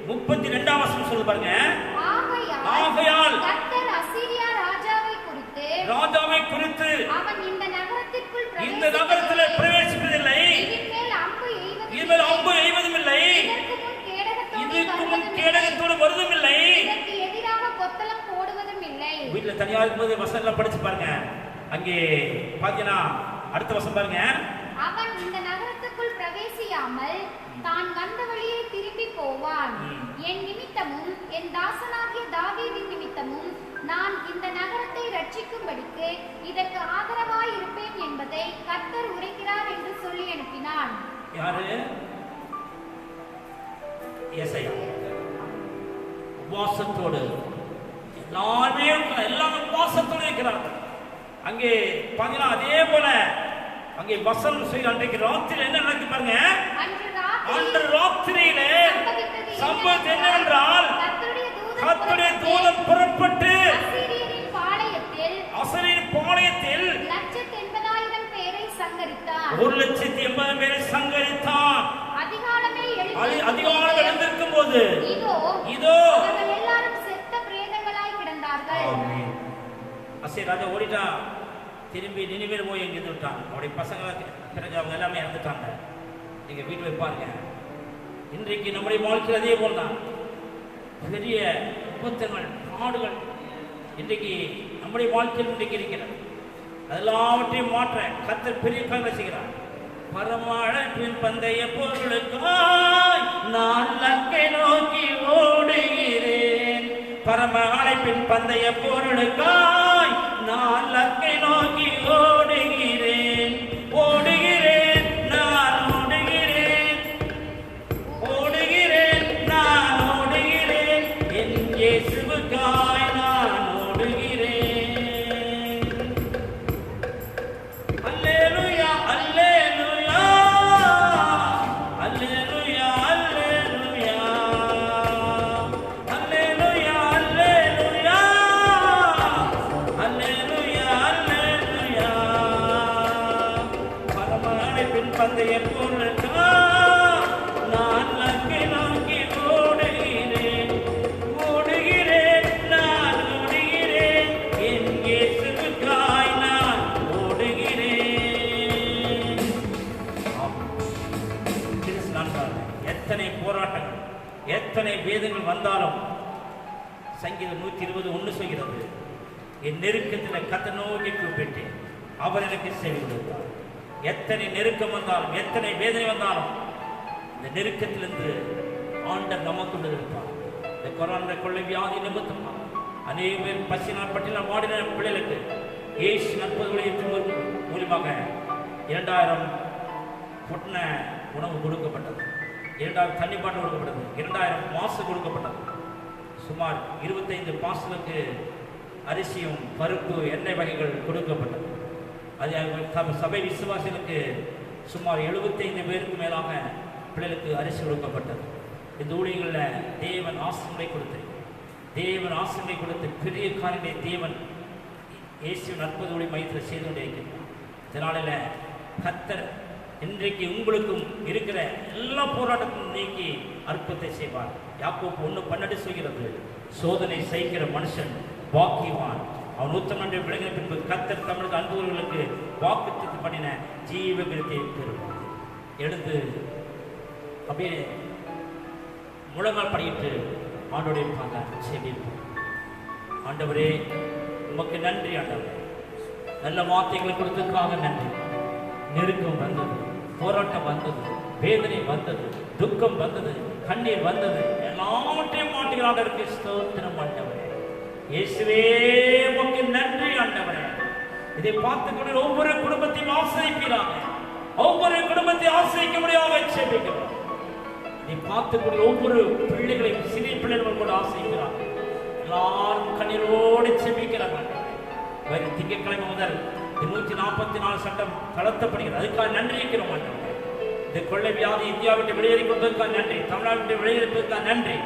32ஆம் வசனம் சொல்லு பாருங்க. ஆகையால் கர்த்தர் அசீரியா ராஜாவை குறித்து அவன் இந்த நகரத்திலே பிரவேசிப்பதில்லை, இதில் அம்பு எய்வதும் இல்லை, இதற்கு முன் கேடகத்தோடு வருவதும் இல்லை, எதிராக கொத்தளம் போடுவதும் இல்லை. வீட்டில் தனியாக இருக்கும்போது வசனம் படிச்சு பாருங்க. அங்கே பாத்தீங்கன்னா அடுத்த வசனம் பாருங்க. அவன் இந்த நகரத்துக்குள் பிரவேசியாமல் தான் வந்த வழியே திரும்பி போவான். என் நிமித்தமும் என் தாசனாகிய தாவீதின் நிமித்தமும் நான் இந்த நகரத்தை ரட்சிக்கும்படிக்கு இதற்கு ஆதரவாய் இருப்பேன் என்பதை கர்த்தர் உரைக்கிறார் என்று சொல்லி அனுப்பினான். யாரு? ஏசாயா. உபவாசத்தோடு எல்லாமே உபவாசத்தோடு இருக்கிறார்கள். அங்கே பாத்தீங்கன்னா அதே போல அங்கே வசனம் செய்ய அன்றைக்கு ராத்திரி என்ன நடக்கு பாருங்க. அன்று ராத்திரியிலே சம்பவம் என்னவென்றால் கர்த்தருடைய தூதன் புறப்பட்டு அசீரியரின் பாளையத்தில் 1,80,000 பேரை சங்கரித்தான். 1,80,000 பேரை சங்கரித்தான். அதிகாலமே எழுந்திருக்கும் போது இதோ அவர்கள் எல்லாரும் செத்த பிரேதங்களாய் கிடந்தார்கள். அசீர் ராஜா ஓடிட்டான். திரும்பி நினிவேல் போய் எங்க இருந்துட்டான். அவருடைய பசங்க பிறகு அவங்க எல்லாமே இறந்துட்டாங்க. நீங்க வீட்டு போய் பாருங்க. இன்றைக்கு நம்முடைய வாழ்க்கையில் அதே போல்தான் பெரிய விபத்துகள் பாடுகள் இன்றைக்கு நம்முடைய வாழ்க்கையில் இன்றைக்கு இருக்கிறது. அதெல்லாவற்றையும் மாற்ற கர்த்தர் பெரிய காரியம் செய்கிறார். பரமழைப்பின் பந்தய பொருளுக்காய் நான் லக்கை நோக்கி ஓடுகிறேன். பரம அழைப்பின் பந்தய பொருளுக்காய் நான் லக்கை நோக்கி ஓடுகிறேன். ஓடுகிறேன், நான் ஓடுகிறேன், ஓடுகிறேன், நான் ஓடுகிறேன், என் இயேசுவுக்காய் நான் ஓடுகிறேன். அல்லேலூயா, அல்லேலூயா, அல்லேலூயா, அல்லேலூயா, அல்லேலூயா, அல்லேலூயா, அல்லேலூயா, அல்லேலூயா. பரமழைப்பின் பந்தய பொருளுக்காய் நான் லக்கை நோக்கி ஓடுகிறேன். ஓடுகிறேன், நான் ஓடுகிறேன், என் இயேசுவுக்காய் நான் ஓடுகிறேன். எத்தனை போராட்டங்கள், எத்தனை வேதங்கள் வந்தாலும் சங்கீதம் 120:1 சொல்கிறது, என் நெருக்கத்தில் கர்த்தரை நோக்கி கூப்பிட்டேன், அவர் எனக்கு செவி கொடுத்தார். எத்தனை நெருக்கம் வந்தாலும், எத்தனை வேதனை வந்தாலும் இந்த நெருக்கத்திலிருந்து ஆண்டவர் நமக்குள்ள இருப்பார். இந்த கொரோனா கொள்ளை வியாதி நிமித்தம் அநேக பேர் பசினால் பட்டினால் வாடின பிள்ளைகளுக்கு இயேசு நற்பதுகளை மூலியமாக 2000 பொட்டின உணவு கொடுக்கப்பட்டது, 2000 தண்ணி பாட்டில் கொடுக்கப்பட்டது, 2000 மாசு கொடுக்கப்பட்டது, சுமார் 25 பாசலுக்கு அரிசியும் பருப்பு எண்ணெய் வகைகள் கொடுக்கப்பட்டது. அது சபை விசுவாசிகளுக்கு சுமார் 75 பேருக்கு மேலாக பிள்ளைகளுக்கு அரிசி கொடுக்கப்பட்டது. இந்த ஊழியங்களில் தேவன் ஆசீர்வாதத்தை கொடுத்திருக்கிறார். தேவன் ஆசீர்வாதத்தை கொடுத்து பெரிய காரியங்களை தேவன் இயேசுவின் அற்புத ஊழிய மையத்தில் செய்து கொண்டே இருக்கிறார். இதனால கர்த்தர் இன்றைக்கு உங்களுக்கும் இருக்கிற எல்லா போராட்டத்தையும் நீக்கி அற்புதத்தை செய்வார். யாக்கோபு 1:12 சொல்கிறது, சோதனை சகிக்கிற மனுஷன் பாக்கியவான், அவன் உத்தமன் என்று விளங்கின பின்பு கர்த்தர் தமிழுக்கு அன்புகளுக்கு வாக்குத்தத்தம் பண்ணின ஜீவ கிரத்தை பெறுவார். எழுந்து அப்படியே முழங்கால் படியிட்டு ஆண்டோடைய செபிப்போம். ஆண்டவரே உமக்கு நன்றி. ஆண்டவரே நல்ல வார்த்தைகளை கொடுத்ததுக்காக நன்றி. நெருக்கம் வந்தது, போராட்டம் வந்தது, வேதனை வந்தது, துக்கம் வந்தது, கண்ணீர் வந்தது, எல்லாவற்றையும் மாட்டுகிறாண்டவருக்கு ஸ்தோத்திரம். ஆண்டவரே இயேசுவே உமக்கு நன்றி. ஆண்டவரே இதை பார்த்துக்கொண்டு ஒவ்வொரு குடும்பத்தையும் ஆசிரிப்பீராக, ஒவ்வொரு குடும்பத்தையும் ஆசிரிக்க முடியாத செபிக்கிறோம். இதை பார்த்துக்கொண்டு ஒவ்வொரு பிள்ளைகளையும் சிறிய பிள்ளைகள் கூட ஆசிரிக்கிறாங்க. எல்லாரும் கண்ணீரோடு செபிக்கிறாங்க. வரும் திங்கட்கிழமை முதல் 144 சட்டம் தளர்த்தப்படுகிறது. அதுக்காக நன்றி இருக்கிறோம். இந்த கொள்ளை வியாதி இந்தியா விட்டு வெளியேறி கொண்டதுக்காக நன்றி. தமிழ்நாடு விட்டு வெளியேறிப்பதற்காக நன்றி.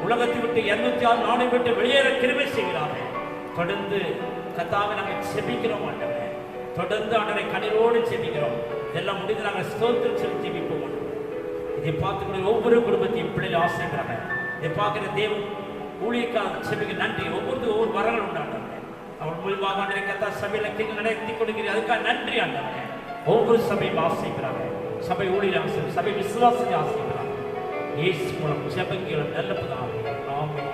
உலகத்தை விட்டு 206 நாடு விட்டு வெளியேற கிருபை செய்கிறார்கள். தொடர்ந்து கர்த்தாவை நாங்கள் செபிக்கிறோம். ஆண்டவரே தொடர்ந்து ஆண்டவரை கண்ணீரோடு செபிக்கிறோம். இதெல்லாம் முடிந்து நாங்கள் ஸ்தோத்திரம் செலுத்தி ஜெபிப்போம். இதை பார்த்துக்கூடிய ஒவ்வொரு குடும்பத்தையும் பிள்ளைகள் ஆசைக்கிறாங்க. இதை பார்க்கிற தேவன் ஊழியக்காக செபிக்க நன்றி. ஒவ்வொரு வரங்கள் உண்டாங்க. அவள் மூலமாக ஆண்டவரை கர்த்தா சபையில் நடத்தி கொடுக்கிறீர்கள். அதுக்காக நன்றி. ஆண்டவரே ஒவ்வொரு சபையும் ஆசைக்கிறாங்க. சபை ஊழியர் ஆசை, சபை விசுவாசத்தை ஆசைக்கிறாங்க. இயேசு மூலம் ஜெபங்களும் நல்ல பிதாவே. ஆமென்.